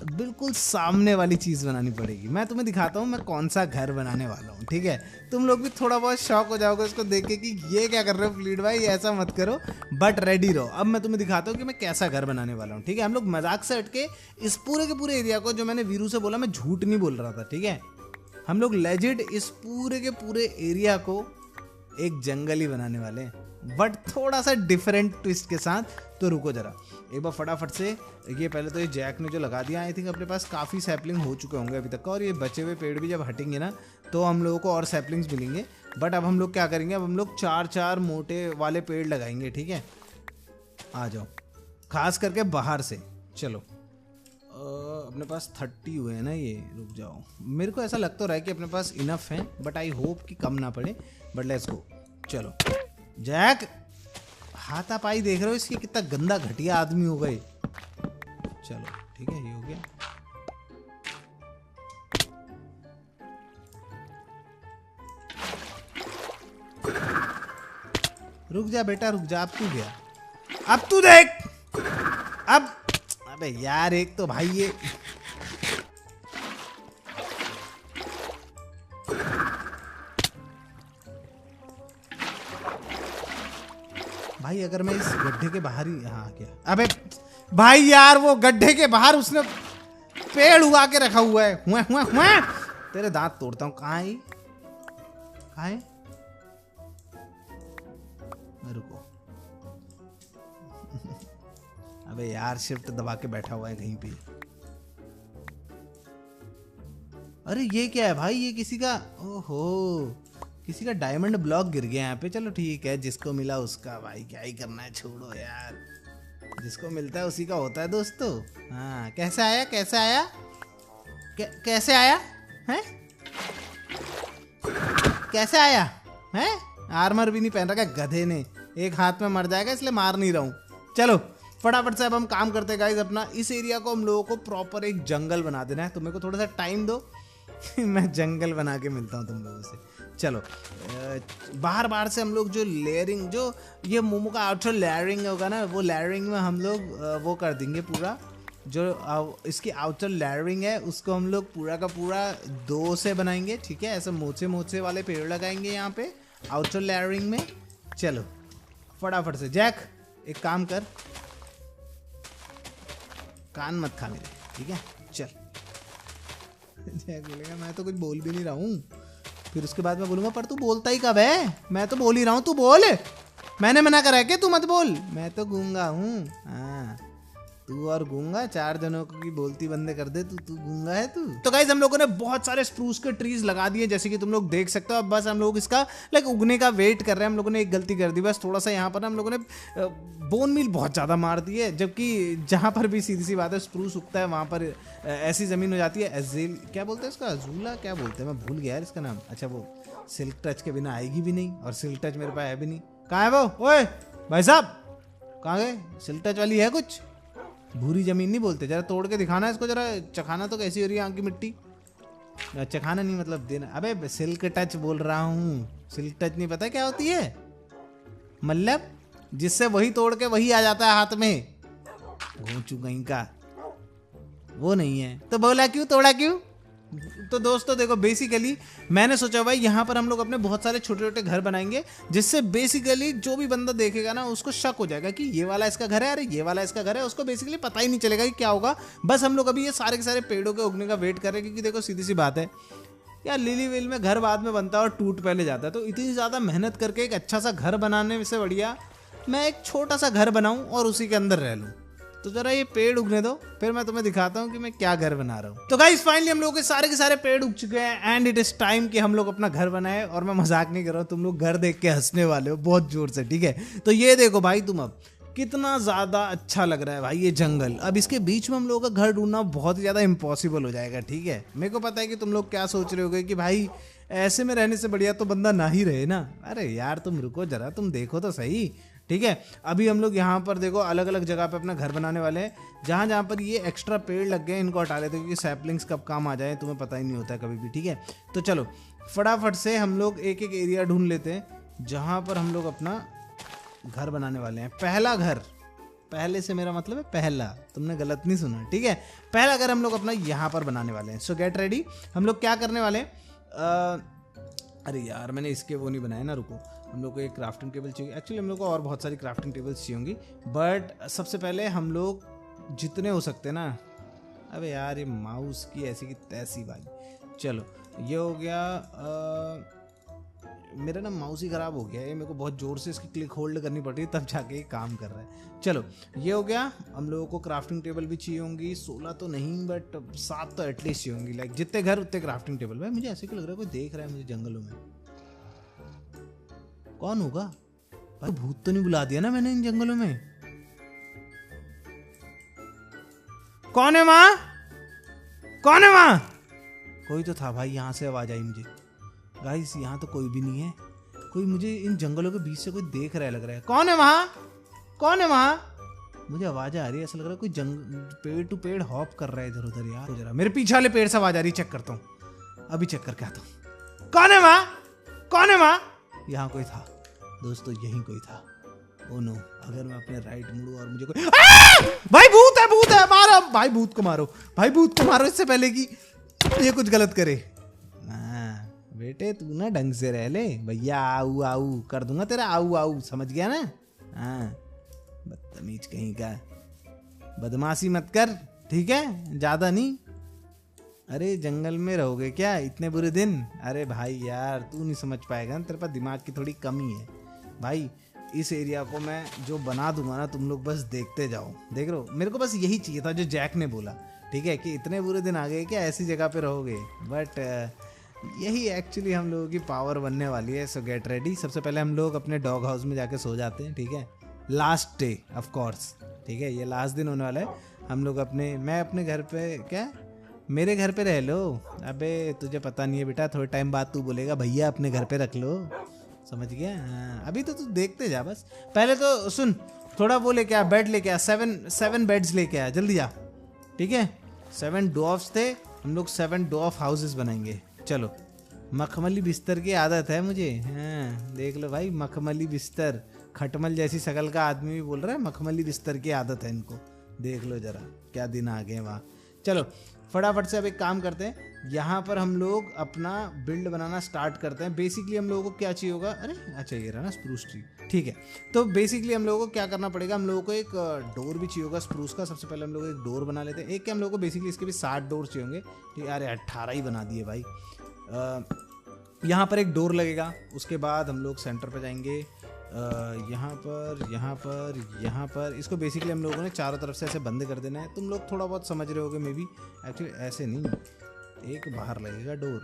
बिल्कुल सामने वाली चीज़ बनानी पड़ेगी। मैं तुम्हें दिखाता हूँ मैं कौन सा घर बनाने वाला हूँ, ठीक है। तुम लोग भी थोड़ा बहुत शौक हो जाओगे इसको देख के कि ये क्या कर रहे हो फ्लीट भाई, ऐसा मत करो, बट रेडी रहो। अब मैं तुम्हें दिखाता हूँ कि मैं कैसा घर बनाने वाला हूँ, ठीक है। हम लोग मजाक से हटके इस पूरे के पूरे एरिया को, जो मैंने वीरू से बोला, मैं झूठ नहीं बोल रहा था, ठीक है। हम लोग लेजिट इस पूरे के पूरे एरिया को एक जंगल ही बनाने वाले हैं, बट थोड़ा सा डिफरेंट ट्विस्ट के साथ। तो रुको जरा, एक बार फटाफट से ये पहले तो ये जैक ने जो लगा दिया, आई थिंक अपने पास काफ़ी सैपलिंग हो चुके होंगे अभी तक का, और ये बचे हुए पेड़ भी जब हटेंगे ना तो हम लोगों को और सैपलिंग्स मिलेंगे। बट अब हम लोग क्या करेंगे, अब हम लोग 4-4 मोटे वाले पेड़ लगाएंगे, ठीक है। आ जाओ, खास करके बाहर से। चलो अपने पास 30 हुए हैं ना ये, रुक जाओ, मेरे को ऐसा लगता रहा है कि अपने पास इनफ है, बट आई होप कि कम ना पड़े, बट लेट्स गो। चलो जैक, हाथापाई देख रहे हो इसकी, कितना गंदा घटिया आदमी हो गए। चलो ठीक है, ये हो गया। रुक जा बेटा, रुक जा, अब तू गया, अब तू देख। अब अबे यार, एक तो भाई ये भाई, अगर मैं इस गड्ढे के बाहर ही, हाँ क्या, अबे भाई यार, वो गड्ढे के बाहर उसने पेड़ उगा के रखा हुआ है। हुआ तेरे दांत तोड़ता हूँ। कहाँ है, कहाँ है, रुको। अबे यार, शिफ्ट दबा के बैठा हुआ है कहीं पे। अरे ये क्या है भाई, ये किसी का, ओहो, किसी का डायमंड ब्लॉक गिर गया यहाँ पे। चलो ठीक है, जिसको मिला उसका, भाई क्या ही करना है, छोड़ो यार, जिसको मिलता है उसी का होता है दोस्तों। हाँ, कैसे आया, कैसे आया, कैसे आया है, कैसे आया है, आर्मर भी नहीं पहन रखा गधे ने, एक हाथ में मर जाएगा इसलिए मार नहीं रहा हूँ। चलो फटाफट से अब हम काम करते हैं गाइस अपना। इस एरिया को हम लोगों को प्रॉपर एक जंगल बना देना है, तो मेरे को थोड़ा सा टाइम दो मैं जंगल बना के मिलता हूँ तुम लोगों से। चलो बाहर बाहर से हम लोग जो लेयरिंग, जो ये मोमो का आउटर लेयरिंग होगा ना, वो लेयरिंग में हम लोग वो कर देंगे पूरा, जो इसकी आउटर लेयरिंग है उसको हम लोग पूरा का पूरा 2 से बनाएंगे, ठीक है। ऐसे मोचे मोचे वाले पेड़ लगाएंगे यहाँ पे आउटर लेयरिंग में। चलो फटाफट से जैक एक काम कर, कान मत खा मेरे, ठीक है। चल जैक बोलेगा मैं तो कुछ बोल भी नहीं रहा हूँ, फिर उसके बाद मैं बोलूँगा पर तू बोलता ही कब है, मैं तो बोल ही रहा हूँ, तू बोल, मैंने मना करा है कि तू मत बोल, मैं तो गूंगा हूँ। हाँ तू और गूंगा, 4 जनों की बोलती बंदे कर दे, तू गूंगा है तू। तो गाइस हम लोगों ने बहुत सारे स्प्रूस के ट्रीज लगा दिए जैसे कि तुम लोग देख सकते हो। अब बस हम लोग इसका लाइक उगने का वेट कर रहे हैं। हम लोगों ने एक गलती कर दी, बस थोड़ा सा यहाँ पर हम लोगों ने बोन मील बहुत ज़्यादा मार दी है, जबकि जहाँ पर भी सीधी सी बात है स्प्रूस उगता है वहाँ पर ऐसी ज़मीन हो जाती है। एजेल क्या बोलते हैं इसका, अजूला क्या बोलते हैं, मैं भूल गया यार इसका नाम। अच्छा वो सिल्क टच के बिना आएगी भी नहीं, और सिल्क टच मेरे पास है भी नहीं। कहाँ है वो, ओए भाई साहब कहाँ गए? सिल टच वाली है कुछ? भूरी जमीन नहीं बोलते, जरा तोड़ के दिखाना इसको, जरा चखाना तो कैसी हो रही है आँख की मिट्टी। चखाना नहीं मतलब देना। अबे सिल्क टच बोल रहा हूँ, सिल्क टच नहीं पता क्या होती है? मतलब जिससे वही तोड़ के वही आ जाता है हाथ में, घोंचू कहीं का, वो नहीं है। तो बोला क्यों, तोड़ा क्यों? तो दोस्तों देखो, बेसिकली मैंने सोचा भाई यहाँ पर हम लोग अपने बहुत सारे छोटे छोटे घर बनाएंगे, जिससे बेसिकली जो भी बंदा देखेगा ना उसको शक हो जाएगा कि ये वाला इसका घर है, अरे ये वाला इसका घर है। उसको बेसिकली पता ही नहीं चलेगा कि क्या होगा। बस हम लोग अभी ये सारे के सारे पेड़ों के उगने का वेट कर रहे हैं, क्योंकि देखो सीधी सी बात है यार, लिली विल में घर बाद में बनता है और टूट पहले जाता है। तो इतनी ज़्यादा मेहनत करके एक अच्छा सा घर बनाने से बढ़िया मैं एक छोटा सा घर बनाऊं और उसी के अंदर रह लूं। तो जरा ये पेड़ उगने दो, फिर मैं तुम्हें दिखाता हूँ कि मैं क्या घर बना रहा हूँ। तो गाइस फाइनली हम लोग के सारे पेड़ उग चुके हैं एंड इट इज टाइम कि हम लोग अपना घर बनाए। और मैं मजाक नहीं कर रहा हूँ, तुम लोग घर देख के हंसने वाले हो बहुत जोर से, ठीक है? तो ये देखो भाई, तुम अब कितना ज़्यादा अच्छा लग रहा है भाई ये जंगल। अब इसके बीच में हम लोगों का घर ढूंढना बहुत ही ज़्यादा इम्पॉसिबल हो जाएगा, ठीक है? मेरे को पता है कि तुम लोग क्या सोच रहे होगे कि भाई ऐसे में रहने से बढ़िया तो बंदा ना ही रहे ना। अरे यार तुम रुको जरा, तुम देखो तो सही, ठीक है? अभी हम लोग यहाँ पर देखो अलग अलग जगह पे अपना घर बनाने वाले हैं। जहाँ जहाँ पर ये एक्स्ट्रा पेड़ लग गए इनको हटा लेते हैं, क्योंकि सैपलिंग्स कब काम आ जाए तुम्हें पता ही नहीं होता है कभी भी, ठीक है? तो चलो फटाफट से हम लोग एक एक एरिया ढूंढ लेते हैं जहाँ पर हम लोग अपना घर बनाने वाले हैं। पहला घर, पहले से मेरा मतलब है पहला, तुमने गलत नहीं सुना, ठीक है? पहला घर हम लोग अपना यहाँ पर बनाने वाले हैं। सो गेट रेडी। हम लोग क्या करने वाले हैं, अरे यार मैंने इसके वो नहीं बनाया ना, रुको। हम लोग को एक क्राफ्टिंग टेबल चाहिए। एक्चुअली हम लोग को और बहुत सारी क्राफ्टिंग टेबल्स चाहिए होंगी, बट सबसे पहले हम लोग जितने हो सकते हैं ना। अबे यार ये माउस की ऐसी की तैसी भाई। चलो ये हो गया। मेरा ना माउस ही ख़राब हो गया है, मेरे को बहुत ज़ोर से इसकी क्लिक होल्ड करनी पड़ रही है तब जाके ये काम कर रहा है। चलो ये हो गया। हम लोगों को क्राफ्टिंग टेबल भी चाहिए होंगी, 16 तो नहीं बट 7 तो एटलीस्ट चाहिए होंगी। लाइक जितने घर उतने क्राफ्टिंग टेबल। भाई मुझे ऐसे क्यों लग रहा है कोई देख रहा है मुझे जंगलों में। कौन होगा भाई? भूत तो नहीं बुला दिया ना मैंने इन जंगलों में? कौन है वहां? कौन है वहां? कोई तो था भाई, यहां से आवाज आई मुझे। गाइस यहाँ तो कोई भी नहीं है, कोई मुझे इन जंगलों के बीच से कोई देख रहा है लग रहा है। कौन है वहां? कौन है वहां? मुझे आवाज आ रही है, ऐसा लग रहा है कोई पेड़ टू पेड़ हॉप कर रहा है इधर उधर। यार जरा मेरे पीछे वाले पेड़ से आवाज आ रही है, चेक करता हूँ, अभी चेक करके आता हूँ। कौन है वहां? कौन है वहां? यहाँ कोई था दोस्तों, यहीं कोई था। ओ नो, अगर मैं अपने राइट मुड़ूं और मुझे कोई भाई भूत है मारो भाई, भूत को मारो भाई, भूत को मारो इससे पहले कि ये कुछ गलत करे। बेटे तू ना ढंग से रह ले भैया, आऊ आऊ कर दूंगा तेरा, आऊ आऊ समझ गया ना? हाँ बदतमीज कहीं का, बदमाशी मत कर, ठीक है? ज्यादा नहीं। अरे जंगल में रहोगे क्या इतने बुरे दिन? अरे भाई यार तू नहीं समझ पाएगा ना, तेरे पास दिमाग की थोड़ी कमी है भाई। इस एरिया को मैं जो बना दूंगा ना, तुम लोग बस देखते जाओ। देख रहे हो, मेरे को बस यही चाहिए था जो जैक ने बोला, ठीक है? कि इतने बुरे दिन आ गए क्या ऐसी जगह पे रहोगे? बट यही एक्चुअली हम लोगों की पावर बनने वाली है। सो गेट रेडी। सबसे पहले हम लोग अपने डॉग हाउस में जाके सो जाते हैं, ठीक है? लास्ट डे ऑफ कोर्स, ठीक है? ये लास्ट दिन होने वाला है। हम लोग मैं अपने घर पे, क्या मेरे घर पे रह लो? अबे तुझे पता नहीं है बेटा, थोड़े टाइम बाद तू बोलेगा भैया अपने घर पे रख लो, समझ गया? हाँ अभी तो तू देखते जा बस। पहले तो सुन, थोड़ा वो लेके आ, बेड लेके आ, 7 बेड्स लेके आ, जल्दी जा, ठीक है? 7 डॉर्फ्स थे, हम लोग 7 डॉर्फ हाउसेस बनाएंगे। चलो मखमली बिस्तर की आदत है मुझे। हाँ देख लो भाई, मखमली बिस्तर, खटमल जैसी शकल का आदमी भी बोल रहा है मखमली बिस्तर की आदत है इनको। देख लो जरा क्या दिन आ गए वहाँ। चलो फटाफट से अब एक काम करते हैं, यहाँ पर हम लोग अपना बिल्ड बनाना स्टार्ट करते हैं। बेसिकली हम लोगों को क्या चाहिए होगा, अरे अच्छा ये रहा ना स्प्रूस ट्री, ठीक है? तो बेसिकली हम लोगों को क्या करना पड़ेगा, हम लोगों को एक डोर भी चाहिए होगा स्प्रूस का। सबसे पहले हम लोग एक डोर बना लेते हैं। एक के हम लोग को बेसिकली इसके भी 7 डोर चाहिए होंगे, ठीक है? अरे 18 ही बना दिए भाई। यहाँ पर एक डोर लगेगा, उसके बाद हम लोग सेंटर पर जाएंगे, यहाँ पर इसको बेसिकली हम लोगों ने चारों तरफ से ऐसे बंद कर देना है। तुम लोग थोड़ा बहुत समझ रहे होगे मे बी, एक्चुअली ऐसे नहीं, एक बाहर लगेगा डोर,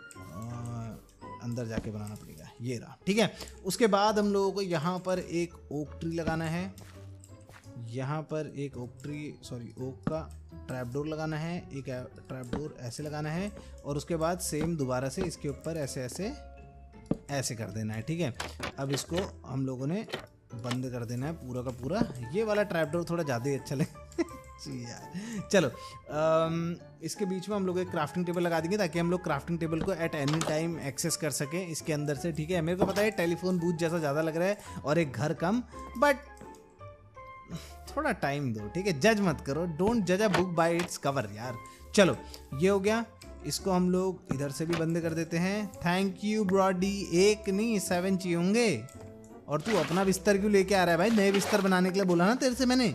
अंदर जाके बनाना पड़ेगा। ये रहा, ठीक है? उसके बाद हम लोगों को यहाँ पर एक ओक ट्री लगाना है, यहाँ पर एक ओक का ट्रैप डोर लगाना है, एक ट्रैप डोर ऐसे लगाना है, और उसके बाद सेम दोबारा से इसके ऊपर ऐसे कर देना है, ठीक है? अब इसको हम लोगों ने बंद कर देना है पूरा का पूरा। ये वाला ट्रैप डोर थोड़ा ज़्यादा ही अच्छा लगे जी यार। चलो इसके बीच में हम लोग एक क्राफ्टिंग टेबल लगा देंगे ताकि हम लोग क्राफ्टिंग टेबल को एट एनी टाइम एक्सेस कर सकें इसके अंदर से, ठीक है। मेरे को पता है टेलीफोन बूथ जैसा ज़्यादा लग रहा है और एक घर कम, बट थोड़ा टाइम दो, ठीक है। जज मत करो, डोंट जज a book by its cover यार। चलो ये हो गया, इसको हम लोग इधर से भी बंद कर देते हैं। थैंक यू ब्रॉडी, एक नहीं 7 चाहिए होंगे। और तू अपना बिस्तर क्यों लेके आ रहा है भाई? नए बिस्तर बनाने के लिए बोला ना तेरे से मैंने।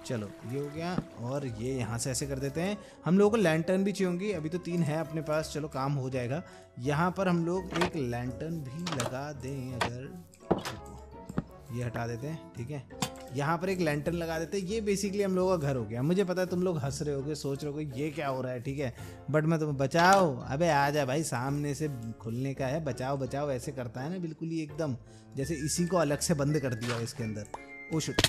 चलो ये हो गया, और ये यहाँ से ऐसे कर देते हैं। हम लोगों को लैंटर्न भी चाहिए होंगी, अभी तो 3 है अपने पास, चलो काम हो जाएगा। यहाँ पर हम लोग एक लैंटर्न भी लगा दें, अगर ये हटा देते हैं, ठीक है। यहाँ पर एक लैंटर्न लगा देते हैं। ये बेसिकली हम लोगों का घर हो गया। मुझे पता है तुम लोग हंस रहे होगे, सोच रहे होगे ये क्या हो रहा है, ठीक है। बट मैं तुम्हें बचाओ, अबे आ जा भाई, सामने से खुलने का है, बचाओ बचाओ ऐसे करता है ना, बिल्कुल ही एकदम जैसे इसी को अलग से बंद कर दिया इसके अंदर। ओ शिट,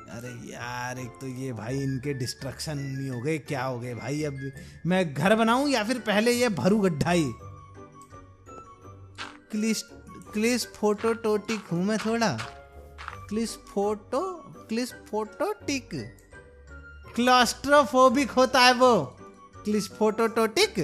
अरे यार एक तो ये भाई इनके डिस्ट्रक्शन नहीं हो गए, क्या हो गए भाई। अब मैं घर बनाऊं या फिर पहले ये भरू गड्ढा ही। क्लिस फोटो टोटिक हूं मैं थोड़ा, क्लिस फोटो टिक, क्लॉस्ट्रोफोबिक होता है वो, क्लिस फोटो टोटिक,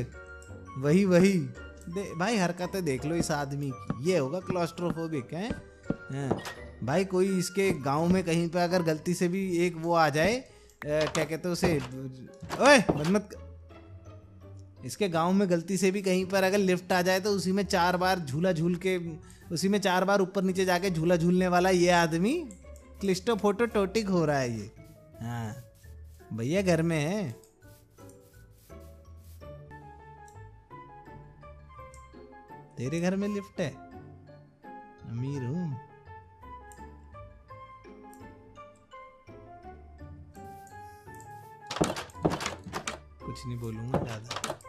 वही भाई हरकतें देख लो इस आदमी की, ये होगा क्लॉस्ट्रोफोबिक है। हाँ। भाई कोई इसके गांव में कहीं पे अगर गलती से भी एक वो आ जाए, क्या कहते हैं उसे, ओए मत, इसके गांव में गलती से भी कहीं पर अगर लिफ्ट आ जाए तो उसी में 4 बार झूला झूल के, उसी में 4 बार ऊपर नीचे जाके झूला झूलने वाला ये आदमी क्लिस्टो फोटो टोटिक हो रहा है ये। हाँ भैया घर में है। तेरे घर में लिफ्ट है? अमीर हूं। कुछ नहीं बोलूंगा ज्यादा,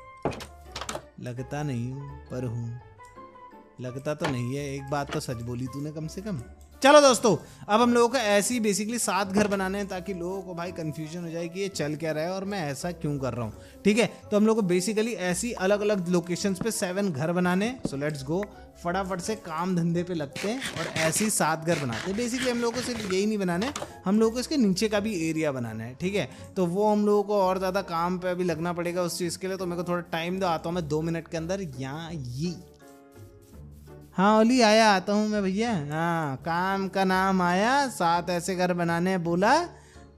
लगता नहीं हूं पर हूं। लगता तो नहीं है, एक बात तो सच बोली तूने कम से कम। चलो दोस्तों, अब हम लोगों को ऐसी बेसिकली 7 घर बनाने हैं ताकि लोगों को भाई कंफ्यूजन हो जाए कि ये चल क्या रहा है और मैं ऐसा क्यों कर रहा हूँ, ठीक है। तो हम लोग को बेसिकली ऐसी अलग अलग लोकेशंस पे 7 घर बनाने। सो लेट्स गो, फटाफट से काम धंधे पे लगते हैं और ऐसी 7 घर बनाते हैं। बेसिकली हम लोगों को सिर्फ यही नहीं बनाने, हम लोगों को इसके नीचे का भी एरिया बनाना है, ठीक है। तो वो हम लोगों को और ज़्यादा काम पे अभी लगना पड़ेगा उस चीज़ के लिए। तो मेरे को थोड़ा टाइम दो, आता हूँ मैं 2 मिनट के अंदर। यहाँ ये, हाँ ओली आया, आता हूँ मैं भैया। हाँ काम का नाम आया, 7 ऐसे घर बनाने बोला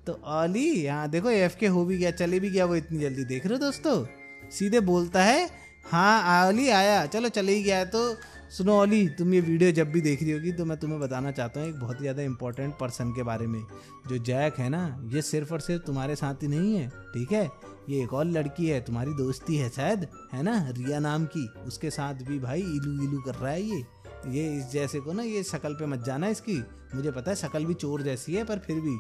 तो ओली यहाँ देखो AFK हो भी गया, चले भी गया वो इतनी जल्दी। देख रहे हो दोस्तों, सीधे बोलता है हाँ ओली आया, चलो चले ही गया। तो सुनो ओली, तुम ये वीडियो जब भी देख रही होगी तो मैं तुम्हें बताना चाहता हूँ एक बहुत ही ज़्यादा इंपॉर्टेंट पर्सन के बारे में। जो जैक है ना, ये सिर्फ और सिर्फ तुम्हारे साथ ही नहीं है, ठीक है। ये एक और लड़की है, तुम्हारी दोस्ती है शायद, है ना, रिया नाम की, उसके साथ भी भाई इलू इलू कर रहा है ये इस जैसे को ना, ये शक्ल पे मत जाना इसकी। मुझे पता है शक्ल भी चोर जैसी है, पर फिर भी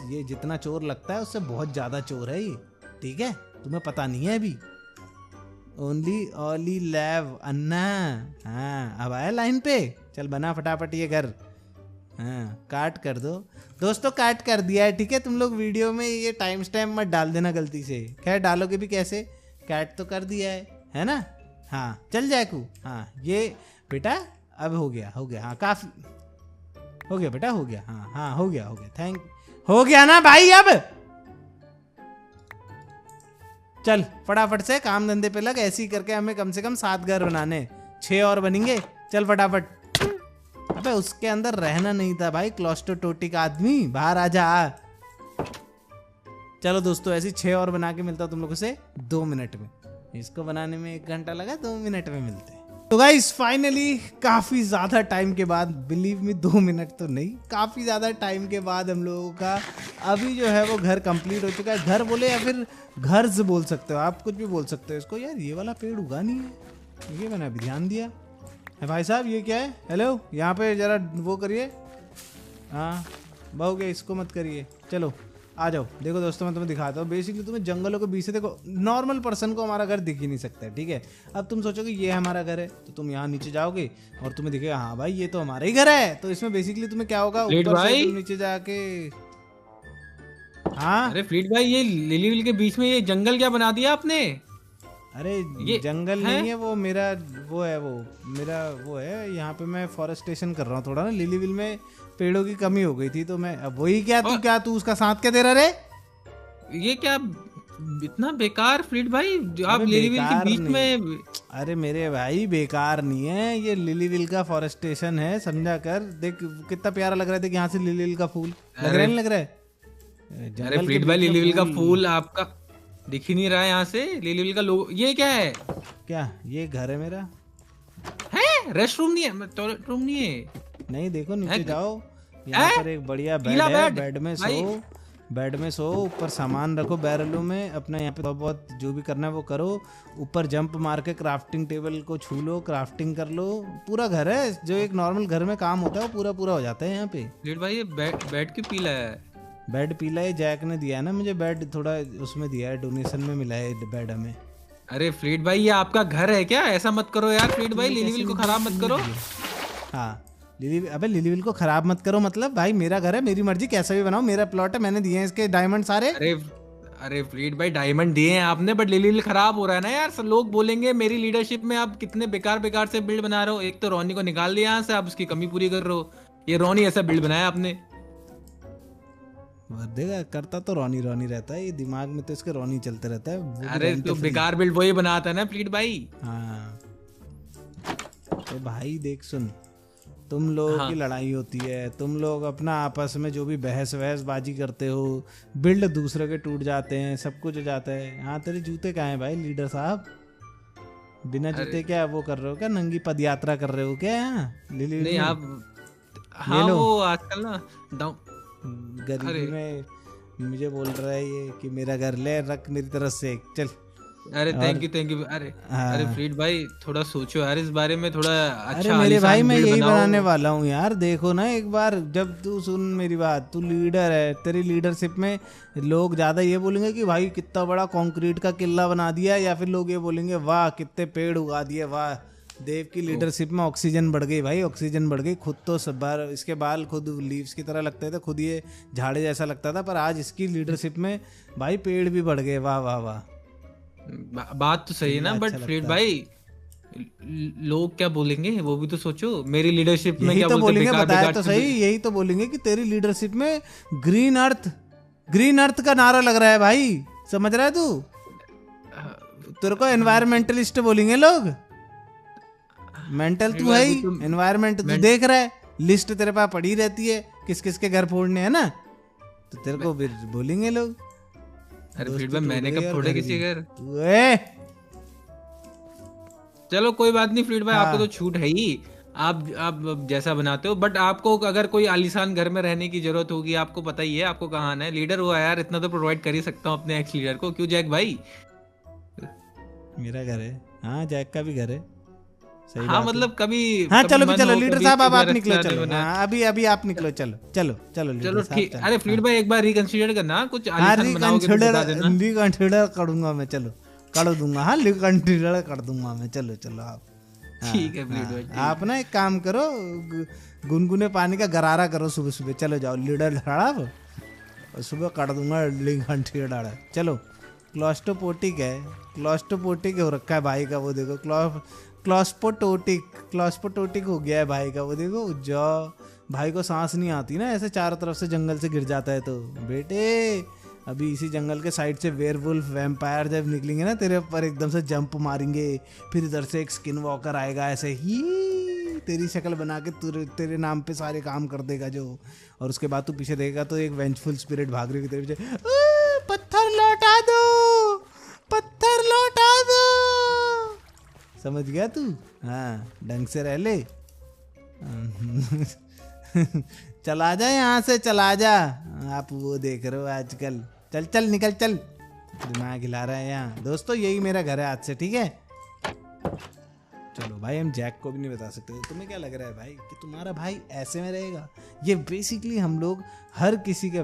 ये जितना चोर लगता है उससे बहुत ज़्यादा चोर है ये, ठीक है। तुम्हें पता नहीं है अभी। ओनली ओली लैव अन्ना। हाँ अब आया लाइन पे, चल बना फटाफट ये घर। हाँ काट कर दो दोस्तों, काट कर दिया है, ठीक है। तुम लोग वीडियो में ये टाइम स्टैम्प मत डाल देना गलती से। खैर डालोगे भी कैसे, काट तो कर दिया है ना। हाँ चल जैकू, हाँ ये बेटा अब हो गया हाँ काफी हो गया बेटा, हो गया हाँ हो गया थैंक, हो गया ना भाई। अब चल फटाफट से काम धंधे पे लग, ऐसे ही करके हमें कम से कम 7 घर बनाने, 6 और बनेंगे। चल फटाफट। अबे उसके अंदर रहना नहीं था भाई, क्लॉस्ट्रोटोटिक आदमी, बाहर आ जा। चलो दोस्तों, ऐसी 6 और बना के मिलता तुम लोगों से 2 मिनट में। इसको बनाने में 1 घंटा लगा, 2 मिनट में मिलते हैं। तो गाइस फाइनली काफी ज्यादा टाइम के बाद, बिलीव मी 2 मिनट तो नहीं, काफी ज्यादा टाइम के बाद हम लोगों का अभी जो है वो घर कंप्लीट हो चुका है। घर बोले या फिर घर्स बोल सकते हो, आप कुछ भी बोल सकते हो इसको। यार ये वाला पेड़ उगा नहीं है, ये मैंने अभी ध्यान दिया है। भाई साहब ये क्या है? हेलो, यहाँ पे जरा वो करिए। हाँ बहुगे, इसको मत करिए। चलो आ जाओ। देखो दोस्तों मैं तुम्हें दिखाता हूँ। बेसिकली तुम्हें जंगलों के बीच से, देखो नॉर्मल पर्सन को हमारा घर दिख ही नहीं सकता है, ठीक है। अब तुम सोचोगे ये हमारा घर है, तो तुम यहाँ नीचे जाओगे और तुम्हें दिखेगा हाँ भाई ये तो हमारा ही घर है। तो इसमें बेसिकली तुम्हें क्या होगा, ऊपर से तुम नीचे जाके, हाँ अरे फ्लीट भाई ये लिली विल के बीच में ये जंगल क्या बना दिया आपने? अरे ये जंगल है? नहीं है वो, मेरा वो है, वो मेरा वो है। यहाँ पे मैं फॉरेस्टेशन कर रहा हूँ थोड़ा ना, लिलीविल में पेड़ों की कमी हो गई थी तो मैं, अब वही क्या और- तू उसका साथ क्या दे रहा रे? ये क्या इतना बेकार फ्लीट भाई, जो आप अबे लिलीविल के बेकार बीच नहीं, में। अरे मेरे भाई बेकार नहीं है, ये लिलीविल का फॉरेस्टेशन है, समझा कर। देख कितना प्यारा लग रहा है, देख यहाँ से लिलीविल का फूल लग रहा है, नहीं लग रहा है? अरे जंगल के फ्लीट भाई, बीच में लिलीविल का फूल आपका दिख ही नहीं रहा है यहाँ से। लिलीविल का लोगो ये क्या है? क्या ये घर है मेरा? रेस्ट रूम नहीं है, टॉयलेट रूम नहीं है? नहीं देखो नीचे है? जाओ, यहाँ है? पर एक बढ़िया बेड पीला है, बेड? बेड में भाई। सो, बेड में सो, ऊपर सामान रखो बैरलों में अपना, यहाँ पे थोड़ा बहुत जो भी करना है वो करो, ऊपर जंप मार के क्राफ्टिंग टेबल को छू लो, क्राफ्टिंग कर लो। पूरा घर है, जो एक नॉर्मल घर में काम होता है वो पूरा पूरा हो जाता है यहाँ पे। फ्लीट भाई ये बेड क्यों पीला है? बेड पीला है, जैक ने दिया है ना मुझे बेड, थोड़ा उसमें दिया है, डोनेशन में मिला है बेड हमें। अरे फ्लीट भाई ये आपका घर है क्या? ऐसा मत करो यार फ्लीट भाई, लिलीविल को खराब मत करो। हाँ अबे लिलीविल को खराब मत करो मतलब, भाई मेरा घर है, मेरी मर्जी, कैसा भी बनाओ, मेरा प्लॉट है, मैंने दिए हैं इसके डायमंड सारे। अरे फ्लीट भाई डायमंड दिए हैं आपने, बट लिलीविल खराब हो रहा है ना यार। सब लोग बोलेंगे मेरी लीडरशिप में आप कितने बेकार बेकार से बिल्ड बना रहे हो। एक तो रोनी को निकाल दिया यहाँ से, आप उसकी कमी पूरी कर रहे हो। ये रोनी ऐसा बिल्ड बनाया आपने। देखा करता तो रोनी रोनी रहता है, ये दिमाग में तो इसके रोनी चलते रहता है, वो भी अरे rent तो free। बेकार बिल्ड वही बनाता है ना फ्लीट भाई। हाँ तो भाई देख सुन, तुम लोगों हाँ। की लड़ाई होती है, तुम लोग अपना आपस में जो भी बहस वहस बाजी करते हो, बिल्ड दूसरे के टूट जाते हैं, सब कुछ हो जाता है। हाँ तेरे जूते कहाँ हैं भाई लीडर साहब? बिना जूते क्या वो कर रहे हो क्या, नंगी पद यात्रा कर रहे हो क्या यहाँ लिली नहीं में? आप हाँ लो। वो आजकल ना डाउन। गरीबी अरे। में मुझे बोल रहा है ये कि मेरा घर ले रख मेरी तरफ से, चल। अरे थैंक यू। अरे हाँ। अरे फ्लीट भाई थोड़ा सोचो यार इस बारे में, थोड़ा अरे अच्छा मेरे भाई आलीशान मैं बिल्ड यही बनाओ। बनाने वाला हूँ यार, देखो ना एक बार, जब तू सुन मेरी बात, तू लीडर है, तेरी लीडरशिप में लोग ज्यादा ये बोलेंगे कि भाई कितना बड़ा कंक्रीट का किला बना दिया, या फिर लोग ये बोलेंगे वाह कितने पेड़ उगा दिए, वाह देव की लीडरशिप में ऑक्सीजन बढ़ गई भाई, ऑक्सीजन बढ़ गई। खुद तो सब बार इसके बाल खुद लीव्स की तरह लगते थे, खुद ये झाड़े जैसा लगता था, पर आज इसकी लीडरशिप में भाई पेड़ भी बढ़ गए, वाह वाह वाह। बात तो सही है ना, कितना बट अच्छा फ्लीट लगता है। भाई लोग क्या बोलेंगे वो भी तो सोचो। मेरी लीडरशिप में यही क्या तो बोलते बोलेंगे, बेकार बताया बेकार तो से सही, यही तो बोलेंगे कि तेरी लीडरशिप में ग्रीन अर्थ का नारा लग रहा है भाई, समझ रहा है तू? तेरे को एनवायरमेंटलिस्ट बोलेंगे लोग, मेंटल तू है ही, एनवायरमेंट तू देख रहा है, लिस्ट तेरे पास पड़ी रहती है किस किस के घर फोड़ने हैं ना, तो तेरे को फिर बोलेंगे लोग। अरे फ्लीट दोस्ती भाई मैंने टूट गई कब और फोड़े घर किसी भी। घर। ओए, चलो कोई बात नहीं फ्लीट भाई, हाँ। आपको तो छूट है ही, आप जैसा बनाते हो। बट आपको अगर कोई आलीशान घर में रहने की जरूरत होगी, आपको पता ही है आपको कहाँ आना है। लीडर हुआ यार, इतना तो प्रोवाइड कर ही सकता हूँ अपने एक्स लीडर को, क्यों जैक भाई? मेरा घर है, हाँ जैक का भी घर है, सही हाँ बात है। मतलब कभी हाँ कभी चलो भी मन चलो हो, लीडर कभी साहब, अब एक आप बार निकलो, ऐसे चलो आने हाँ अभी आप निकलो, चलो चलो चलो लीडर चलो साहब ठीक। चलो। अरे फ्लीट भाई एक बार रिकंसीडर करना, कुछ हाँ आलीशान बनाओगे तो बता देना। रिकंसिडर करूंगा मैं, चलो कर दूंगा, हाँ रिकंसिडर कर दूंगा मैं, चलो चलो आप। हाँ, ठीक है फ्लीट भाई, हाँ, ठीक आप ना एक काम करो, गुनगुने पानी का गरारा करो सुबह सुबह, चलो जाओ लीडर खराब, और सुबह कर दूंगा रिकंसिडर। चलो क्लॉस्टोपोटिक है, क्लॉस्टोपोटिक हो रखा है भाई का, वो देखो क्लॉस्पोटोटिक हो गया है भाई का, वो देखो जो भाई को सांस नहीं आती ना, ऐसे चारों तरफ से जंगल से गिर जाता है। तो बेटे अभी इसी जंगल के साइड से वेयरवुल्फ वैम्पायर जब निकलेंगे ना तेरे ऊपर, एकदम से जंप मारेंगे, फिर इधर से एक स्किन वॉकर आएगा, ऐसे ही तेरी शक्ल बना के तेरे नाम पे सारे काम कर देगा जो, और उसके बाद तू पीछे देखेगा तो एक वेंचफुल स्पिरिट भाग रही है तेरे पीछे, पत्थर लौटा दो, पत्थर लौटा दो, समझ गया तू? हाँ ढंग से रह ले। चला जा यहाँ से, चला जा, आप वो देख रहे हो आजकल, चल चल निकल चल, दिमाग हिला रहा है यहाँ। दोस्तों यही मेरा घर है आज से, ठीक है? चलो भाई हम जैक को भी नहीं बता सकते। तो तुम्हें क्या लग रहा है भाई कि तुम्हारा भाई ऐसे में रहेगा? ये बेसिकली हम लोग हर किसी का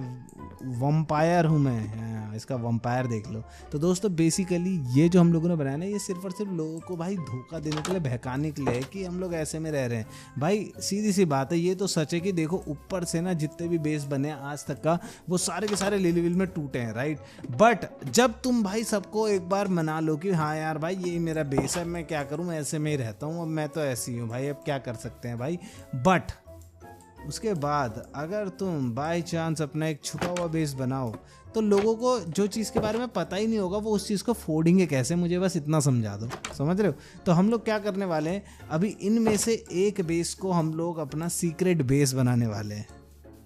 वम्पायर हूँ मैं। हाँ, इसका वम्पायर देख लो। तो दोस्तों बेसिकली ये जो हम लोगों ने बनाया ना, ये सिर्फ और सिर्फ लोगों को भाई धोखा देने के लिए, बहकाने के लिए है कि हम लोग ऐसे में रह रहे हैं। भाई सीधी सी बात है, ये तो सच है कि देखो ऊपर से ना जितने भी बेस बने आज तक का, वो सारे के सारे लिली विल में टूटे हैं, राइट। बट जब तुम भाई सबको एक बार मना लो कि हाँ यार भाई ये मेरा बेस है, मैं क्या करूँ, ऐसे में ही रहता हूँ, अब मैं तो ऐसी हूँ भाई, अब क्या कर सकते हैं भाई। बट उसके बाद अगर तुम बाय चांस अपना एक छुपा हुआ बेस बनाओ, तो लोगों को जो चीज़ के बारे में पता ही नहीं होगा वो उस चीज़ को फोड़ेंगे कैसे, मुझे बस इतना समझा दो, समझ रहे हो। तो हम लोग क्या करने वाले हैं, अभी इनमें से एक बेस को हम लोग अपना सीक्रेट बेस बनाने वाले हैं,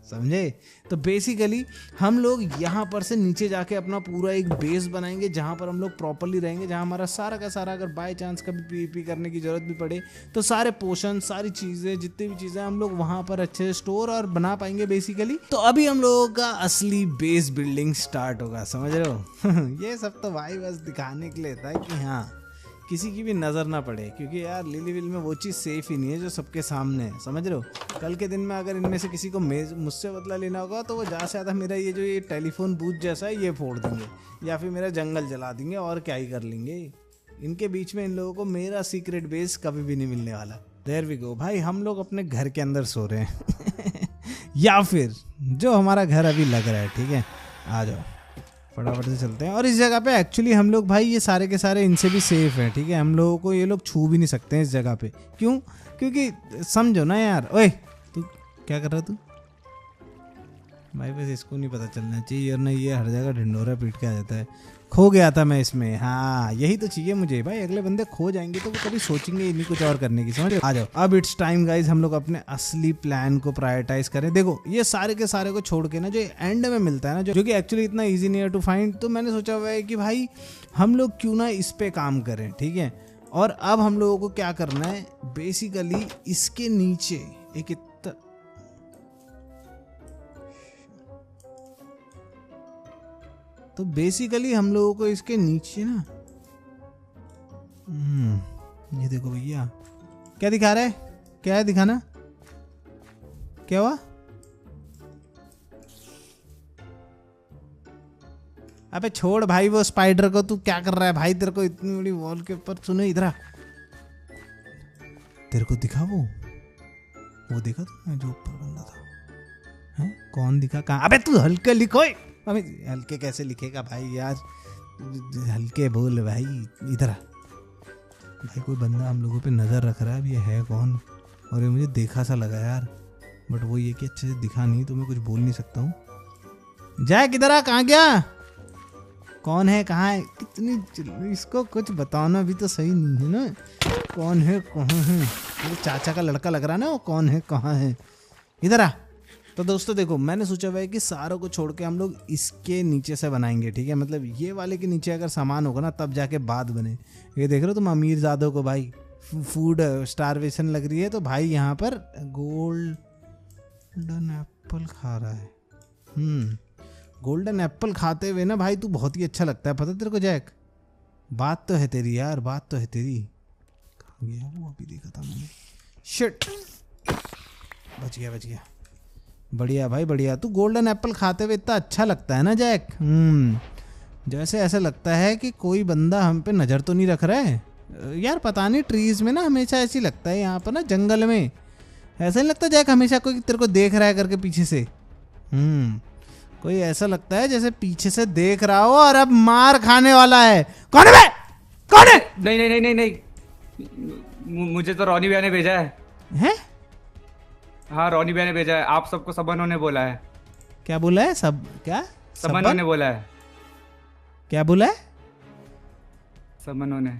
समझे। तो बेसिकली हम लोग यहाँ पर से नीचे जाके अपना पूरा एक बेस बनाएंगे जहाँ पर हम लोग प्रॉपरली रहेंगे, जहाँ हमारा सारा का सारा अगर बाय चांस कभी पीवीपी करने की जरूरत भी पड़े तो सारे पोशन, सारी चीज़ें, जितनी भी चीज़ें हम लोग वहाँ पर अच्छे से स्टोर और बना पाएंगे बेसिकली। तो अभी हम लोगों का असली बेस बिल्डिंग स्टार्ट होगा, समझ रहे हो। ये सब तो भाई बस दिखाने के लिए था कि हाँ किसी की भी नज़र ना पड़े, क्योंकि यार लिली विल में वो चीज़ सेफ ही नहीं है जो सबके सामने है, समझ रहे हो। कल के दिन में अगर इनमें से किसी को मुझसे बदला लेना होगा तो वो ज़्यादा से ज़्यादा मेरा ये जो ये टेलीफोन बूथ जैसा है ये फोड़ देंगे, या फिर मेरा जंगल जला देंगे, और क्या ही कर लेंगे। इनके बीच में इन लोगों को मेरा सीक्रेट बेस कभी भी नहीं मिलने वाला। देयर वी गो भाई, हम लोग अपने घर के अंदर सो रहे हैं या फिर जो हमारा घर अभी लग रहा है, ठीक है। आ जाओ फटाफट से चलते हैं। और इस जगह पे एक्चुअली हम लोग भाई ये सारे के सारे इनसे भी सेफ हैं, ठीक है। हम लोगों को ये लोग छू भी नहीं सकते हैं इस जगह पे। क्यों? क्योंकि समझो ना यार। ओए तू क्या कर रहा है तू? भाई बस इसको नहीं पता चलना चाहिए, और ना ये हर जगह ढिंडोरा पीट के आ जाता है। खो गया था मैं इसमें, हाँ यही तो चाहिए मुझे भाई। अगले बंदे खो जाएंगे तो वो कभी सोचेंगे ही नहीं कुछ और करने की, समझ। आ जाओ, अब इट्स टाइम गाइज हम लोग अपने असली प्लान को प्रायोरिटाइज करें। देखो ये सारे के सारे को छोड़ के ना जो एंड में मिलता है ना, जो कि एक्चुअली इतना ईजी नहीं है टू फाइंड, तो मैंने सोचा हुआ है कि भाई हम लोग क्यों ना इस पे काम करें, ठीक है। और अब हम लोगों को क्या करना है, बेसिकली इसके नीचे एक तो बेसिकली हम लोगों को इसके नीचे ना ये देखो भैया क्या दिखा रहा है, क्या है दिखाना, क्या हुआ? अबे छोड़ भाई वो स्पाइडर को, तू क्या कर रहा है भाई? तेरे को इतनी बड़ी वॉल के ऊपर, सुनो इधर आ, तेरे को दिखा वो देखा तुमने जो ऊपर बंदा था? हैं कौन दिखा? कहाँ? अबे तू हल्के लिखो। अबे हल्के कैसे लिखेगा भाई यार, हल्के बोल भाई। इधर आ भाई, कोई बंदा हम लोगों पे नज़र रख रहा है, अब ये है कौन? और ये मुझे देखा सा लगा यार, बट वो ये कि अच्छे से दिखा नहीं तो मैं कुछ बोल नहीं सकता हूँ। जाए किधर आ, कहाँ गया? कौन है, कहाँ है? कितनी इसको कुछ बताना भी तो सही नहीं है ना, कौन है कहाँ है? वो चाचा का लड़का लग रहा है ना, वो कौन है कहाँ है? इधर आ। तो दोस्तों देखो मैंने सोचा हुआ है कि सारों को छोड़ के हम लोग इसके नीचे से बनाएंगे, ठीक है। मतलब ये वाले के नीचे अगर सामान होगा ना तब जाके बात बने। ये देख रहे हो तुम अमीर ज़ादों को भाई, फूड स्टारवेशन लग रही है, तो भाई यहाँ पर गोल्डन एप्पल खा रहा है। गोल्डन एप्पल खाते हुए ना भाई तू बहुत ही अच्छा लगता है, पता तेरे को जैक? बात तो है तेरी यार, बात तो है तेरी। कहाँ गया वो? अभी देखा था मैंने। शिट, बच गया। बढ़िया भाई बढ़िया। तू गोल्डन एप्पल खाते हुए इतना अच्छा लगता है ना जैक। जैसे ऐसा लगता है कि कोई बंदा हम पे नज़र तो नहीं रख रहा है यार। पता नहीं ट्रीज में ना हमेशा ऐसी लगता है, यहाँ पर ना जंगल में ऐसा नहीं लगता जैक हमेशा कोई तेरे को देख रहा है करके पीछे से। कोई ऐसा लगता है जैसे पीछे से देख रहा हो और अब मार खाने वाला है। कौन है बे? कौन है? नहीं, मुझे तो रोनी भैया ने भेजा है। हैं? हाँ रोनी भैया ने भेजा है, आप सबको सबनों ने बोला है। क्या बोला है? सब क्या? सबनों ने बोला है। क्या बोला है? सबनों ने।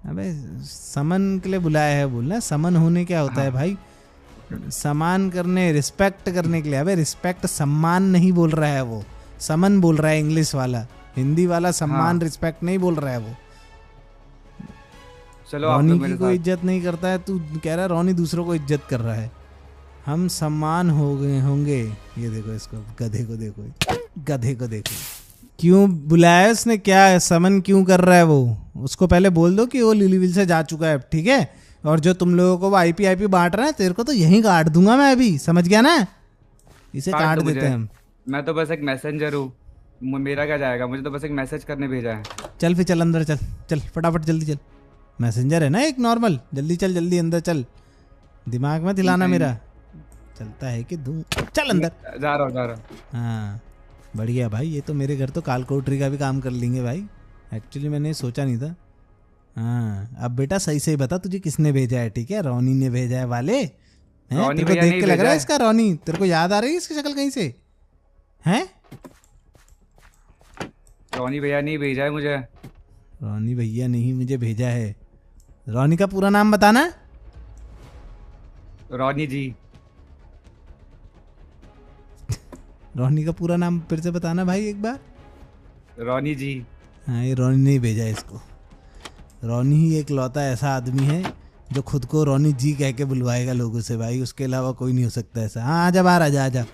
अबे समन के लिए बुलाया है, बोलना समन होने क्या होता है भाई? सम्मान करने, रिस्पेक्ट करने के लिए। अबे रिस्पेक्ट सम्मान नहीं बोल रहा है वो, समन बोल रहा है इंग्लिश वाला। हिंदी वाला सम्मान रिस्पेक्ट नहीं बोल रहा है वो। चलो रोनी की कोई इज्जत नहीं करता है, तू कह रहा है रोनी दूसरों को इज्जत कर रहा है। हम सम्मान हो गए होंगे। ये देखो इसको, गधे को देखो, गधे को देखो। क्यों बुलाया उसने, क्या समन क्यों कर रहा है वो? उसको पहले बोल दो कि वो लिलीविल से जा चुका है, ठीक है? और जो तुम लोगों को वो आईपी बांट रहा है, तेरे को तो यहीं काट दूंगा मैं अभी, समझ गया ना? इसे काट काट दो देते मुझे। हैं हम। मैं तो बस एक मैसेंजर हूँ, मेरा क्या जाएगा, मुझे तो बस एक मैसेज करने भेजा है। चल फिर चल अंदर, चल चल फटाफट जल्दी चल। मैसेंजर है ना एक नॉर्मल, जल्दी चल, जल्दी अंदर चल, दिमाग में दिलाना नहीं। मेरा। चलता है कि दूं, चल अंदर। जा रहा हूँ। हाँ बढ़िया भाई, ये तो मेरे घर तो काल कोठरी का भी काम कर लेंगे भाई। एक्चुअली मैंने सोचा नहीं था। हाँ अब बेटा सही सही बता, तुझे किसने भेजा है? ठीक है, रोनी ने भेजा है वाले हैं? रोनी तेरे को भैया देख नहीं के लग रहा भेजा है है। इसका रोनी? तेरे को याद आ रही है इसकी शक्ल कहीं से? हैं? रोनी भैया नहीं भेजा है मुझे। रोनी भैया नहीं मुझे भेजा है। रोनी का पूरा नाम बताना। रोनी जी। रोनी का पूरा नाम फिर से बताना भाई एक बार। रोनी जी। हाँ ये रोनी ने ही भेजा है इसको। रोनी ही एक लौता ऐसा आदमी है जो खुद को रोनी जी कह के बुलवाएगा लोगों से भाई, उसके अलावा कोई नहीं हो सकता ऐसा। हाँ आजा बाहर, आजा आजा।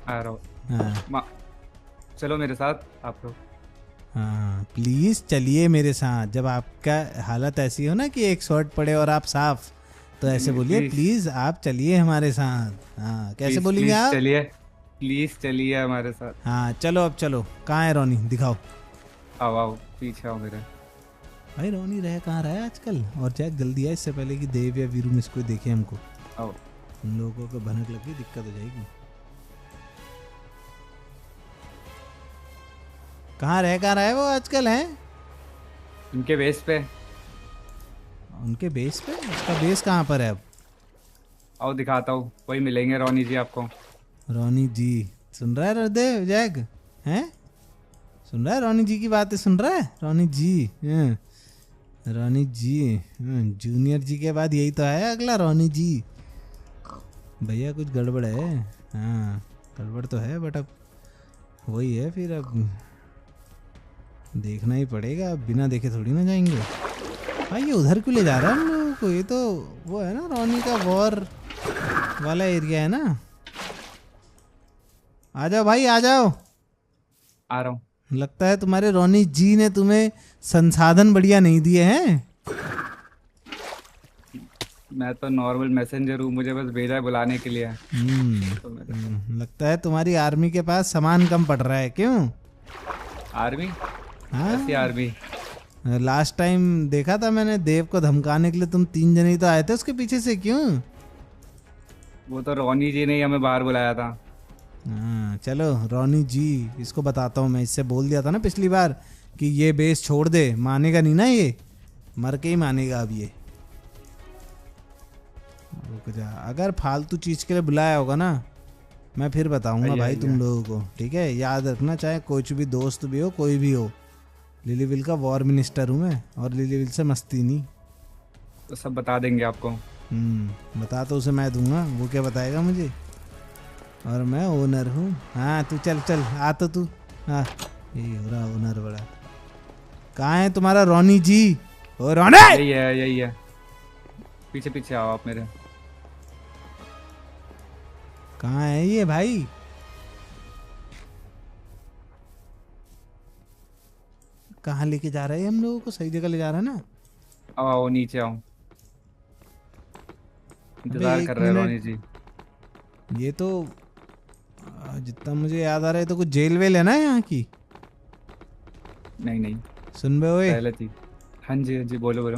आ रहा हूँ। हाँ चलो मेरे साथ आप लोग। हाँ प्लीज़ चलिए मेरे साथ। जब आपका हालत ऐसी हो ना कि एक शॉट पड़े और आप साफ, तो ऐसे बोलिए प्लीज। प्लीज़ आप चलिए हमारे साथ। हाँ कैसे प्लीज, बोलेंगे प्लीज आप? चलिए, प्लीज चलिए हमारे साथ। हाँ चलो अब चलो। कहाँ है रोनी, दिखाओ। आओ आओ पीछे आओ मेरे। भाई रोनी रह कहाँ रहा है आजकल? और जैक जल्दी है, इससे पहले कि देव या वीरू में इसको देखे हमको। आओ। उन लोगों को भनक लग गई, दिक्कत हो जाएगी। कहाँ रहा है वो आजकल? है उनके बेस पे। उनके बेस पे? उसका बेस कहाँ पर है अब? आओ दिखाता हूँ, वही मिलेंगे रोनी जी आपको। रोनी जी सुन रहा है हृदय जैक? हैं सुन रहा है? रोनी जी की बातें सुन रहा है? रोनी जी रोनी जी जूनियर जी के बाद यही तो है अगला, रोनी जी। भैया कुछ गड़बड़ है। हाँ गड़बड़ तो है, बट अब वही है फिर, अब देखना ही पड़ेगा। अब बिना देखे थोड़ी ना जाएंगे। भाई ये उधर क्यों ले जा रहा है हम लोगों को? ये तो वो है ना रोनी का वॉर वाला एरिया है ना। आ जाओ भाई आ जाओ। आ रहा हूँ। लगता है तुम्हारे रोनी जी ने तुम्हें संसाधन बढ़िया नहीं दिए हैं। मैं तो नॉर्मल मैसेंजर हूँ, मुझे बस भेजा है बुलाने के लिए। तो लगता है तुम्हारी आर्मी के पास सामान कम पड़ रहा है, क्यों? आर्मी? हाँ ऐसी आर्मी? लास्ट टाइम देखा था मैंने, देव को धमकाने के लिए तुम 3 जने ही तो आए थे उसके पीछे से, क्यों? वो तो रोनी जी ने ही हमें बाहर बुलाया था। हाँ चलो रोनी जी, इसको बताता हूँ मैं। इससे बोल दिया था ना पिछली बार कि ये बेस छोड़ दे। मानेगा नहीं ना, ये मर के ही मानेगा अब ये। रुक जा, अगर फालतू चीज के लिए बुलाया होगा ना, मैं फिर बताऊंगा भाई तुम लोगों को, ठीक है? याद रखना, चाहे कुछ भी दोस्त भी हो, कोई भी हो। लिलीविल का वॉर मिनिस्टर हूँ मैं, और लिलीविल से मस्ती नहीं। तो सब बता देंगे आपको। बता तो उसे मैं दूंगा, वो क्या बताएगा मुझे? और मैं ओनर हूँ। हाँ तू चल चल आ तो तू। हाँ यही हो रहा ओनर बड़ा। कहाँ है तुम्हारा रोनी जी? ओ रोनी! यही है। पीछे पीछे आओ आप मेरे। कहाँ है ये भाई? कहाँ लेके जा रहे हैं हम लोगों को? सही जगह ले जा रहा है ना? आओ आओ नीचे आओ। इंतजार एक कर रहे हैं मिनट। रोनी जी। ये तो जितना मुझे याद आ रहा है तो कुछ जेल वेल है ना यहाँ की? नहीं सुन बे ओए, पहले थी। हाँ जी बोलो बोलो।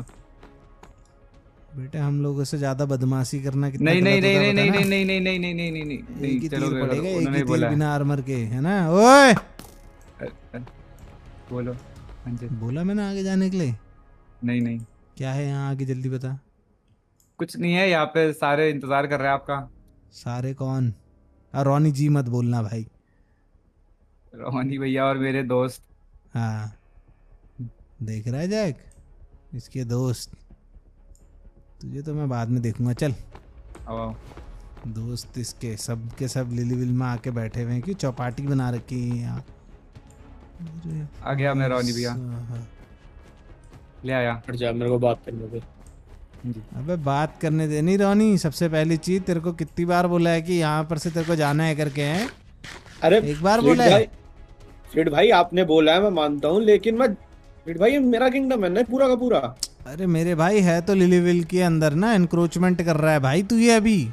बेटे हम लोगों से ज्यादा बदमाशी करना कितना नहीं गलत नहीं होता है नहीं पता नहीं है नहीं ना? नहीं नहीं नहीं नहीं नहीं नहीं एक ही चलो तीर पड़ेगा, एक उन्होंने ही तीर बोला है। बिना आर्मर के, है ना? ओए बोलो। हाँ जी। बोला मैंने आगे जाने के लिए। नहीं क्या है यहाँ आगे, जल्दी बता। कुछ नहीं है, यहाँ पे सारे इंतजार कर रहे हैं आपका। सारे कौन? रोनी जी मत बोलना भाई। रोहनी भैया और मेरे दोस्त। हाँ देख रहा है जैक, इसके दोस्त। तुझे तो मैं बाद में देखूंगा, चल। आओ आओ। दोस्त इसके सब के सब लिलीविल में आके बैठे हुए हैं कि चौपाटी बना रखी है यहाँ। आ गया मैं रोहनी भैया, ले आया। हट जा, मेरे को बात करने दे। जी। अबे बात करने दे। नहीं रोनी, सबसे पहली चीज तेरे को कितनी बार बोला है कि यहाँ पर से तेरे को जाना है करके? हैं अरे एक बार फ्लीट बोला है? भाई, फ्लिड भाई आपने बोला है, मैं मानता हूँ, लेकिन मैं फ्लिड भाई ये मेरा किंगडम है ना पूरा का पूरा। अरे मेरे भाई है तो लिलीविल के अंदर ना, एनक्रोचमेंट कर रहा है भाई तू ये अभी,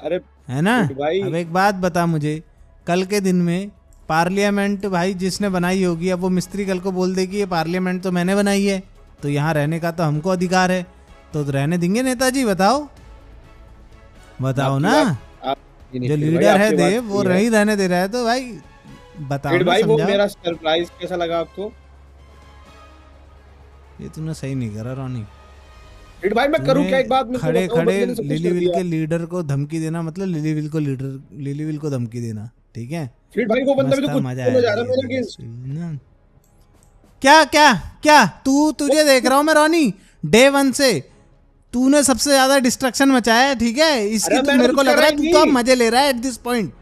अरे है ना। फ्लिड भाई अब एक बात बता मुझे, कल के दिन में पार्लियामेंट भाई जिसने बनाई होगी, अब वो मिस्त्री कल को बोल दे कि ये पार्लियामेंट तो मैंने बनाई है, तो यहाँ रहने का तो हमको अधिकार है, तो रहने देंगे नेताजी? बताओ बताओ ना। नहीं, जो फ्लिड भाई, लीडर है आपकी बात देव वो सही है। नहीं रहने दे रहा है, तो भाई बताओ फ्लिड ना, भाई वो समझाओ। मेरा सरप्राइज कैसा लगा आपको? ये तूने सही नहीं करा रोनी। फ्लिड भाई मैं करूँ क्या? एक बात तूने मेरे को खड़े बताओ, खड़े बंदे ने सब कुछ कर लिलीविल दिया। के लीडर को धमकी देना मतलब लिलीविल को धमकी देना, ठीक है। फ्लिड भाई वो बंदा भी मस्त तो कुछ मजा बोलने जा आएगा रहा है मेरे ये अगेंस्ट। ना। क्या क्या क्या तुझे देख रहा हूँ मैं रोनी, डे वन से तूने सबसे ज्यादा डिस्ट्रक्शन मचाया है, ठीक है। इसकी अरे तू मैंने मेरे को कुछ लग रहा करा है ही तू तो अब नहीं। मजे ले रहा है एट दिस पॉइंट,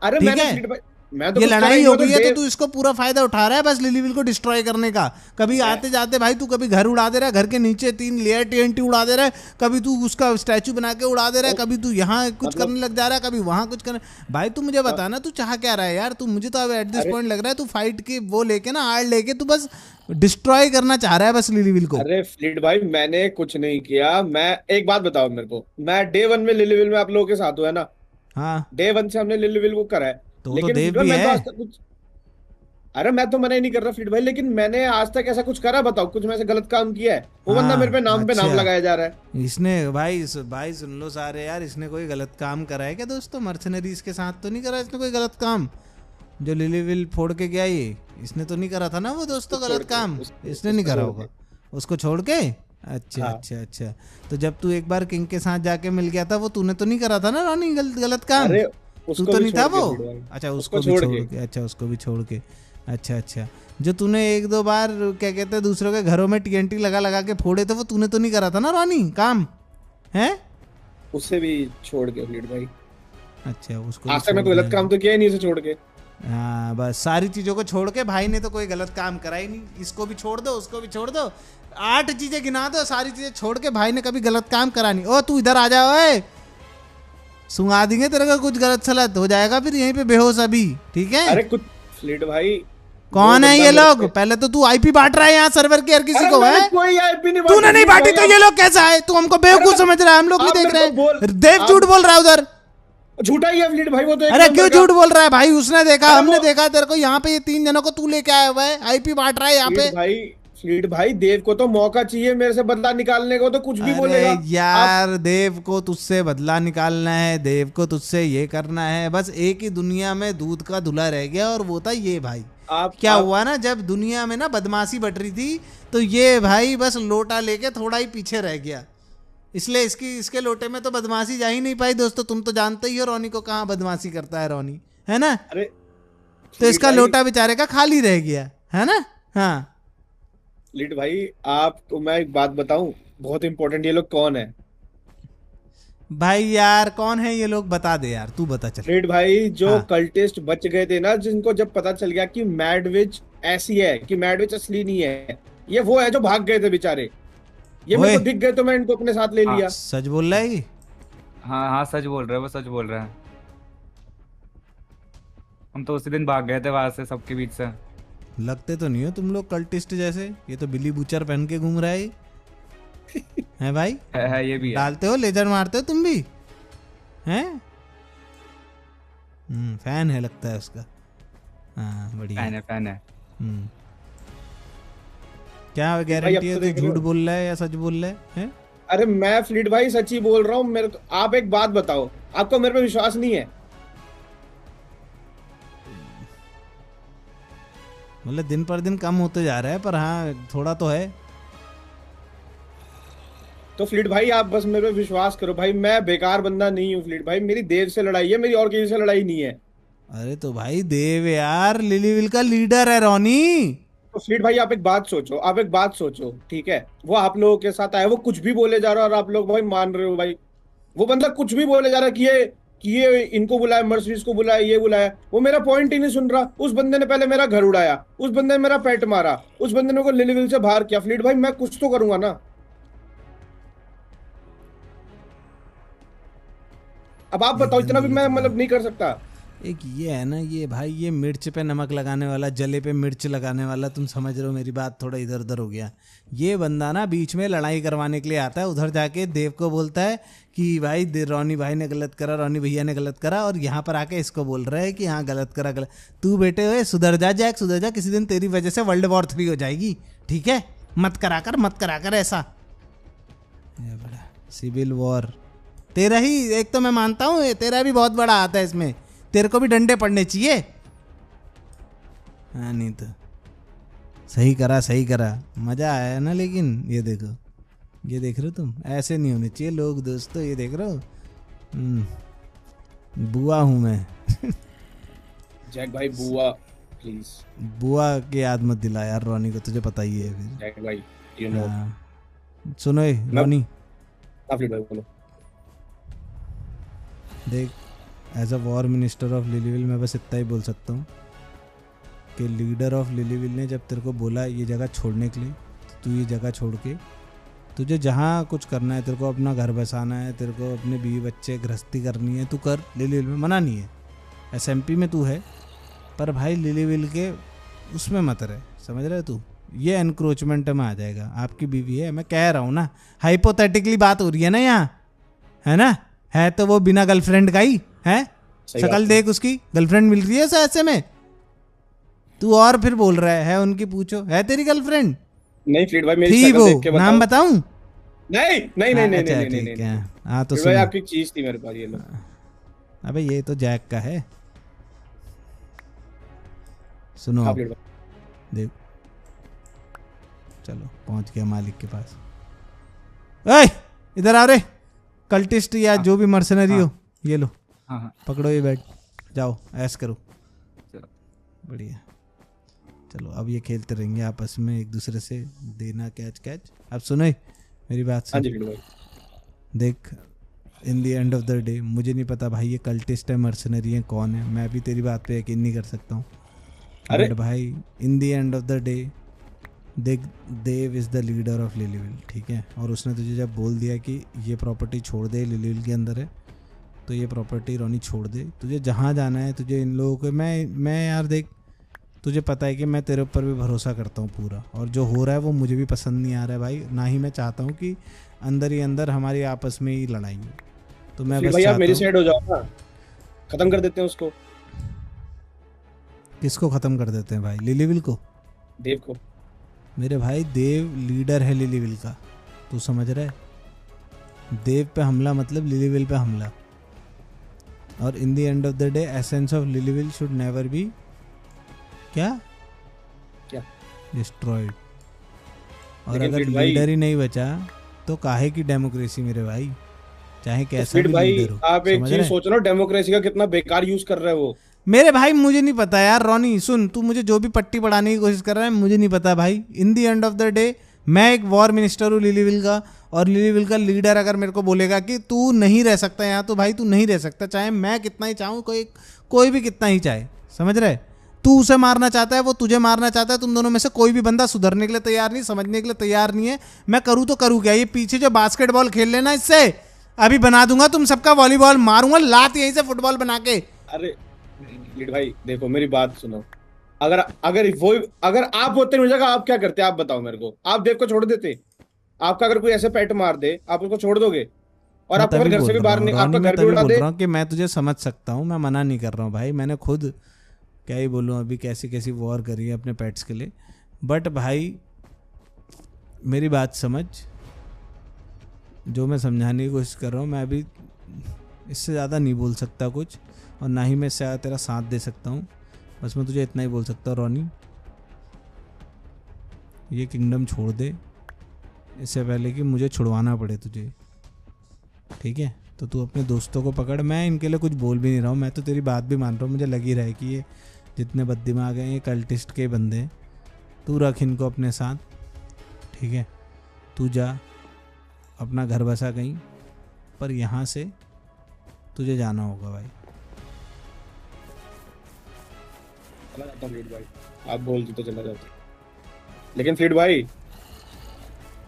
अरे ठीक मैंने है। फ्लिड भाई मैं तो ये कुछ करा लड़ाई ही हो नहीं, गई है तो देव- तू इसको पूरा फायदा उठा रहा है बस लिलीविल को डिस्ट्रॉय करने का। कभी आते जाते भाई तू कभी घर उड़ा दे रहा है, घर के नीचे 3 लेयर टीएनटी उड़ा दे रहा है, कभी तू उसका स्टैचू बना के उड़ा दे रहा है, कभी तू यहाँ कुछ मतलब- करने लग जा रहा है, कभी वहां कुछ करने। भाई तू मुझे बता ना, तू चाह क्या रहा है यार? तू मुझे तो अब एट दिस अरे- पॉइंट लग रहा है तू फाइट के वो लेके ना, आड़ लेके तू बस डिस्ट्रॉय करना चाह रहा है बस लिलीविल को। अरे फ्लिड भाई मैंने कुछ नहीं किया। मैं एक बात बताओ मेरे को, मैं डे वन में लिलीविल में आप लोगों के साथ हुआ है ना, हाँ डे वन से हमने लिलीविल को करा है। तो वो तो लेकिन देव फ्लिड भाई भी मैं तो है। आज तक कुछ, अरे मैं तो मना ही नहीं कर रहा फ्लिड भाई, लेकिन मैंने आज तक ऐसा कुछ करा? बताओ कुछ मैं ऐसा गलत काम किया है? वो बंदा हाँ, मेरे पे नाम अच्छा। लगाया जा रहा है। इसने भाई सुन लो सारे यार, इसने कोई गलत काम करा है क्या दोस्तों? मर्सनरीज के साथ तो नहीं करा इसने कोई गलत काम? जो लिलीविल फोड़ के गया ये, इसने तो नहीं करा था ना वो दोस्तों छोड़ गलत के, काम? उसको- इसने नहीं उसको करा छोड़ होगा, उसको छोड़ के। अच्छा हाँ। अच्छा अच्छा। तो जब तू एक बार किंग के साथ जाके मिल गया था, वो तूने तो नहीं करा था ना रोनी गलत काम? अरे तू उसको तो भी नहीं था छोड़ के वो? फ्लिड भाई। अच्छा उसको उसको भी छोड़ छोड़ के। के, अच्छा उसको भी छोड़ के। अच्छा अच्छा। जो तूने 1-2 बार क्या कहते हैं दूसरों के घरों में टीएनटी लगा लगा के फोड़े थे, वो तूने तो नहीं करा था ना रोनी काम? है उससे भी छोड़ के फ्लिड भाई। अच्छा उसको आज भी तक मैं कोई छोड़ गलत काम तो किया ही नहीं उसे छोड़ के। हाँ बस सारी चीजों को छोड़ के, भाई ने तो कोई गलत काम करा ही नहीं। इसको भी छोड़ दो, उसको भी छोड़ दो, 8 चीजें गिना दो, सारी चीजें छोड़ के भाई ने कभी गलत काम करा नहीं। ओ तू इधर आ जा, ओए सुंगा देंगे तेरे को, कुछ गलत सलत हो जाएगा फिर यहीं पे बेहोश अभी, ठीक है। अरे कुछ फ्लिड भाई कौन वो है बंदा ये मेरे लोग? पे- पहले तो तू आईपी बांट रहा है यहाँ सर्वर के हर किसी अरे को, मैंने है? कोई IP नहीं तूने नहीं बांटी तो भाई, ये लोग कैसा है? तू हमको बेवकूफ अरे समझ रहा है, हम लोग भी आप देख मेरे रहे को बोल- हैं। देव आप- झूठ बोल रहा है उधर। झूठा ही है फ्लिड भाई वो तो एक अरे नंबर क्यों का। झूठ बोल रहा है भाई? उसने देखा, अरे हमने वो- देखा तेरे को यहाँ पे, ये 3 जनों को तू लेके आया हुआ है, आईपी बांट रहा है यहाँ पे। फ्लीड भाई देव को तो मौका चाहिए मेरे से बदला निकालने को, तो कुछ भी बोलेगा। अरे यार देव को तुझसे बदला निकालना है, देव को तुझसे ये करना है, बस एक ही दुनिया में दूध का धुला रह गया और वो था ये भाई। क्या हुआ ना, जब दुनिया में ना बदमाशी बढ़ रही थी तो ये भाई बस लोटा लेके थोड़ा ही पीछे रह गया, इसलिए इसके लोटे में तो बदमाशी जा ही नहीं पाई। दोस्तों तुम तो जानते ही हो रोनी को कहाँ बदमाशी करता है रोनी, है ना? अरे तो इसका लोटा बेचारे का खाली रह गया, है ना? हाँ लीड भाई आपको मैं एक बात बताऊं, बहुत इंपॉर्टेंट। ये लोग कौन है भाई? यार कौन है ये लोग? बता दे यार, तू बता चल। लीड भाई? जो हाँ। कल्टिस्ट बच गए थे ना, जिनको जब पता चल गया कि मैडविच ऐसी है कि मैडविच असली नहीं है, ये वो है जो भाग गए थे बेचारे। ये मेरे ओए। को दिख गए तो मैं इनको अपने साथ ले लिया। सच बोल रहा है ये? हाँ हाँ सच बोल रहा है, वो सच बोल रहा है। हम तो उसी दिन भाग गए थे वहां से सबके बीच से। लगते तो नहीं हो तुम लोग कल्टिस्ट जैसे। ये तो बिली बूचर पहन के घूम रहा है है भाई? है ये भी है। डालते हो, लेजर मारते हो तुम भी, हैं? फैन है लगता है उसका। हाँ बढ़िया। फैन है फैन है। हम्म। क्या अब गारंटी है तो तू देख रहे झूठ हो। बोल रहा है या सच बोल रहा है? अरे मैं फ्लीड भाई सच ही बोल रहा हूँ। मेरे को आप एक बात बताओ, आपको मेरे पे विश्वास नहीं है? मतलब दिन पर दिन कम होते जा रहा है, पर हाँ थोड़ा तो है। तो फ्लीड भाई आप बस मेरे पे विश्वास करो भाई, मैं बेकार बंदा नहीं हूँ फ्लीड भाई। मेरी देव से लड़ाई है, मेरी और किसी से लड़ाई नहीं है। अरे तो भाई देव यार लिलीविल का लीडर है रोनी। तो फ्लीड भाई आप एक बात सोचो, आप एक बात सोचो, ठीक है? वो आप लोगों के साथ आया, वो कुछ भी बोले जा रहा है और आप लोग भाई मान रहे हो भाई। वो बंदा कुछ भी बोले जा रहा है कि ये इनको बुलाया, मर्सिडीज को बुलाया, ये बुलाया। वो मेरा पॉइंट ही नहीं सुन रहा। उस बंदे ने पहले मेरा घर उड़ाया, उस बंदे ने मेरा पेट मारा, उस बंदे ने मेरे को लिलीविल से बाहर किया। फ्लीड भाई मैं कुछ तो करूंगा ना। अब आप बताओ, इतना भी मैं मतलब नहीं कर सकता। एक ये है ना, ये भाई ये मिर्च पे नमक लगाने वाला, जले पे मिर्च लगाने वाला, तुम समझ रहे हो मेरी बात, थोड़ा इधर उधर हो गया। ये बंदा ना बीच में लड़ाई करवाने के लिए आता है, उधर जाके देव को बोलता है कि भाई रोनी भाई ने गलत करा, रोनी भैया ने गलत करा, और यहाँ पर आके इसको बोल रहा है कि हाँ गलत करा गलत। तू बेटे हुए सुधर जा जैक, सुधर जा, किसी दिन तेरी वजह से World War 3 हो जाएगी, ठीक है? मत करा कर ऐसा। ये बड़ा सिविल वॉर तेरा ही, एक तो मैं मानता हूँ तेरा भी बहुत बड़ा हाथ है इसमें, तेरे को भी डंडे पड़ने चाहिए। हाँ नहीं तो सही करा, मजा आया ना। लेकिन ये देखो, ये देख रहे हो तुम, ऐसे नहीं होने चाहिए लोग दोस्तों, ये देख रहे हो। बुआ हूँ मैं। जैक भाई बुआ प्लीज, बुआ की याद मत दिला यार रोनी को, तुझे पता ही है फिर। जैक भाई यू नो। सुनो रोनी, भाई बोलो। देख, as a war minister of Lilyville मैं बस इतना ही बोल सकता हूँ कि लीडर ऑफ लिलीविल ने जब तेरे को बोला ये जगह छोड़ने के लिए, तो तू ये जगह छोड़ के तुझे जहाँ कुछ करना है, तेरे को अपना घर बसाना है, तेरे को अपने बीवी बच्चे गृहस्थी करनी है, तू कर। लिलीविल में मना नहीं है, SMP में तू है, पर भाई लिलीविल के उसमें मत रहे, समझ रहे तू? ये एनक्रोचमेंट में आ जाएगा। आपकी बीवी है, मैं कह रहा हूँ ना, हाइपोथेटिकली बात हो रही है ना यहाँ, है ना? है तो वो बिना गर्लफ्रेंड का ही है, शक्ल देख उसकी, गर्लफ्रेंड मिल रही है ऐसे में, तू और फिर बोल रहा है उनकी, पूछो है तेरी गर्लफ्रेंड? नहीं फ्लीट भाई, मेरी थी शक्ल वो, देख के बताओ। नाम बताऊं? नहीं नहीं नहीं नहीं अच्छा, नहीं नहीं ठीक नहीं है। हाँ तो फ्लीट भाई सुनो, आपकी चीज थी मेरे पास, ये लो। अबे ये तो जैक का है, सुनो हाँ अब, फ्लीट भाई। देख, चलो पहुंच गया मालिक के पास। ओए इधर आ रे, कल्टिस्ट या जो भी मर्सनरी हो, ये लो, हाँ पकड़ो ये बैट, जाओ ऐश करो। चलो। बढ़िया, चलो अब ये खेलते रहेंगे आपस में, एक दूसरे से देना कैच। अब सुनो मेरी बात हाँ सुन, जी फ्लीट भाई। देख, इन the end of the day मुझे नहीं पता भाई ये कल्टिस्ट है, मर्सनरी है, कौन है, मैं भी तेरी बात पे यकीन नहीं कर सकता हूँ। अरे बट भाई इन the end of the day देख, देव इज़ द लीडर ऑफ लिलीविल, ठीक है? और उसने तुझे जब बोल दिया कि ये प्रॉपर्टी छोड़ दे, लिलीविल के अंदर है, तो ये प्रॉपर्टी रोनी छोड़ दे, तुझे जहाँ जाना है, तुझे इन लोगों को, मैं यार देख, तुझे पता है कि मैं तेरे ऊपर भी भरोसा करता हूँ पूरा, और जो हो रहा है वो मुझे भी पसंद नहीं आ रहा है भाई, ना ही मैं चाहता हूँ कि अंदर ही अंदर हमारी आपस में ही लड़ाई हो। तो मैं फ्लीट बस भाई आप मेरी चाहता हूँ, साइड हो जाओ ना, खत्म कर देते हैं उसको, किसको ख़त्म कर देते हैं भाई? लिलीविल को? देव को। मेरे भाई देव लीडर है लिलीविल का, तू समझ रहा है? देव पे हमला मतलब लिलीविल पे हमला, और in the end of the day essence of Lilyville should never be क्या डिस्ट्रॉयड। और लेकिन अगर फिर भाई- लीडर ही नहीं बचा तो काहे की डेमोक्रेसी मेरे भाई, चाहे कैसा फ्लीट भी भाई लीडर हो। आप एक समझ चीज रहे? सोचो ना, डेमोक्रेसी का कितना बेकार यूज कर रहा है वो। मेरे भाई मुझे नहीं पता यार रोनी, सुन, तू मुझे जो भी पट्टी पढ़ाने की कोशिश कर रहा है, मुझे नहीं पता भाई। इन the end of the day मैं एक वॉर मिनिस्टर हूँ लिलीविल का, और लिलीविल का लीडर अगर मेरे को बोलेगा कि तू नहीं रह सकता यहाँ, तो भाई तू नहीं रह सकता, चाहे मैं कितना ही चाहूँ, कोई भी कितना ही चाहे, समझ रहे? तू उसे मारना चाहता है, वो तुझे मारना चाहता है, तुम दोनों में से कोई भी बंदा सुधरने के लिए तैयार नहीं, समझने के लिए तैयार नहीं है। मैं करूँ तो करूँ क्या? ये पीछे जो बास्केटबॉल खेल लेना, इससे अभी बना दूंगा तुम सबका वॉलीबॉल, मारूंगा लात यहीं से फुटबॉल बना के। अरे फ्लीट भाई देखो मेरी बात सुनो, अगर आप होते मेरी जगह, आप क्या करते? आप बताओ मेरे को, आप देव को छोड़ देते? आपका अगर कोई ऐसे पेट मार दे, आप उसको छोड़ दोगे? और आपको अगर घर से भी बाहर नहीं, आपका घर भी उड़ा दे? कि मैं तुझे समझ सकता हूँ, मैं मना नहीं कर रहा हूँ भाई, मैंने खुद क्या ही बोलूँ, अभी कैसी कैसी वॉर करी है अपने पेट्स के लिए। बट भाई मेरी बात समझ, जो मैं समझाने की कोशिश कर रहा हूँ, मैं अभी इससे ज़्यादा नहीं बोल सकता कुछ, और ना ही मैं इससे ज़्यादा तेरा साथ दे सकता हूँ। बस मैं तुझे इतना ही बोल सकता हूँ रोनी, ये किंगडम छोड़ दे इससे पहले कि मुझे छुड़वाना पड़े तुझे, ठीक है? तो तू अपने दोस्तों को पकड़, मैं इनके लिए कुछ बोल भी नहीं रहा हूँ, मैं तो तेरी बात भी मान रहा हूँ, मुझे लग ही रहा है कि ये जितने बददिमाग हैं ये कल्टिस्ट के बंदे हैं। तू रख इनको अपने साथ, ठीक है? तू जा अपना घर बसा कहीं, पर यहाँ से तुझे जाना होगा भाई। चला जाता हूँ फ्लीट भाई, आप बोलते तो चला जाता, लेकिन फ्लीट भाई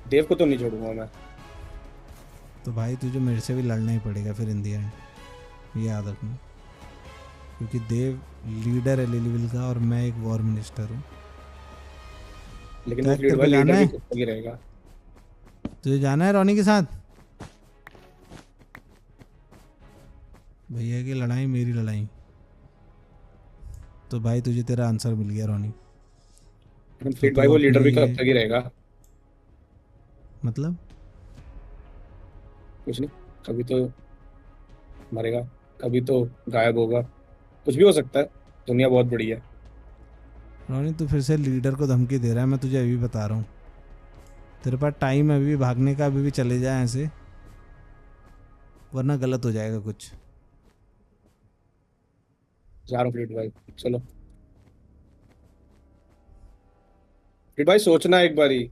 देव को तो नहीं छोड़ूंगा मैं। तो भाई तुझे मेरे से भी लड़ना ही पड़ेगा फिर इन दी एंड, ये याद रखना। क्योंकि देव लीडर है लिलीविल का और मैं एक वॉर मिनिस्टर हूँ। लेकिन क्या वो फ्लीट तेरे को भाई जाना लीडर भी है? खुद तक ही रहेगा। तुझे जाना है रॉनी के साथ? भैया की लड़ाई मेरी लड़ाई, तो भाई तुझे तेरा आंसर मिल गया रॉनी। लेकिन तो फ्लीट तू भाई वो लीडर भी अपनी कब तक ही रहेगा? मतलब कुछ नहीं, कभी तो मरेगा, कभी तो गायब होगा, कुछ भी हो सकता है। दुनिया बहुत बड़ी है। रॉनी तू फिर से लीडर को धमकी दे रहा है, मैं तुझे अभी बता रहा हूँ। तेरे पास टाइम है अभी भी भागने का, अभी भी चले जाए ऐसे, वरना गलत हो जाएगा कुछ। जा रहा हूँ फ्लीट भाई, चलो। फ्लीट भाई सोचना एक बारी,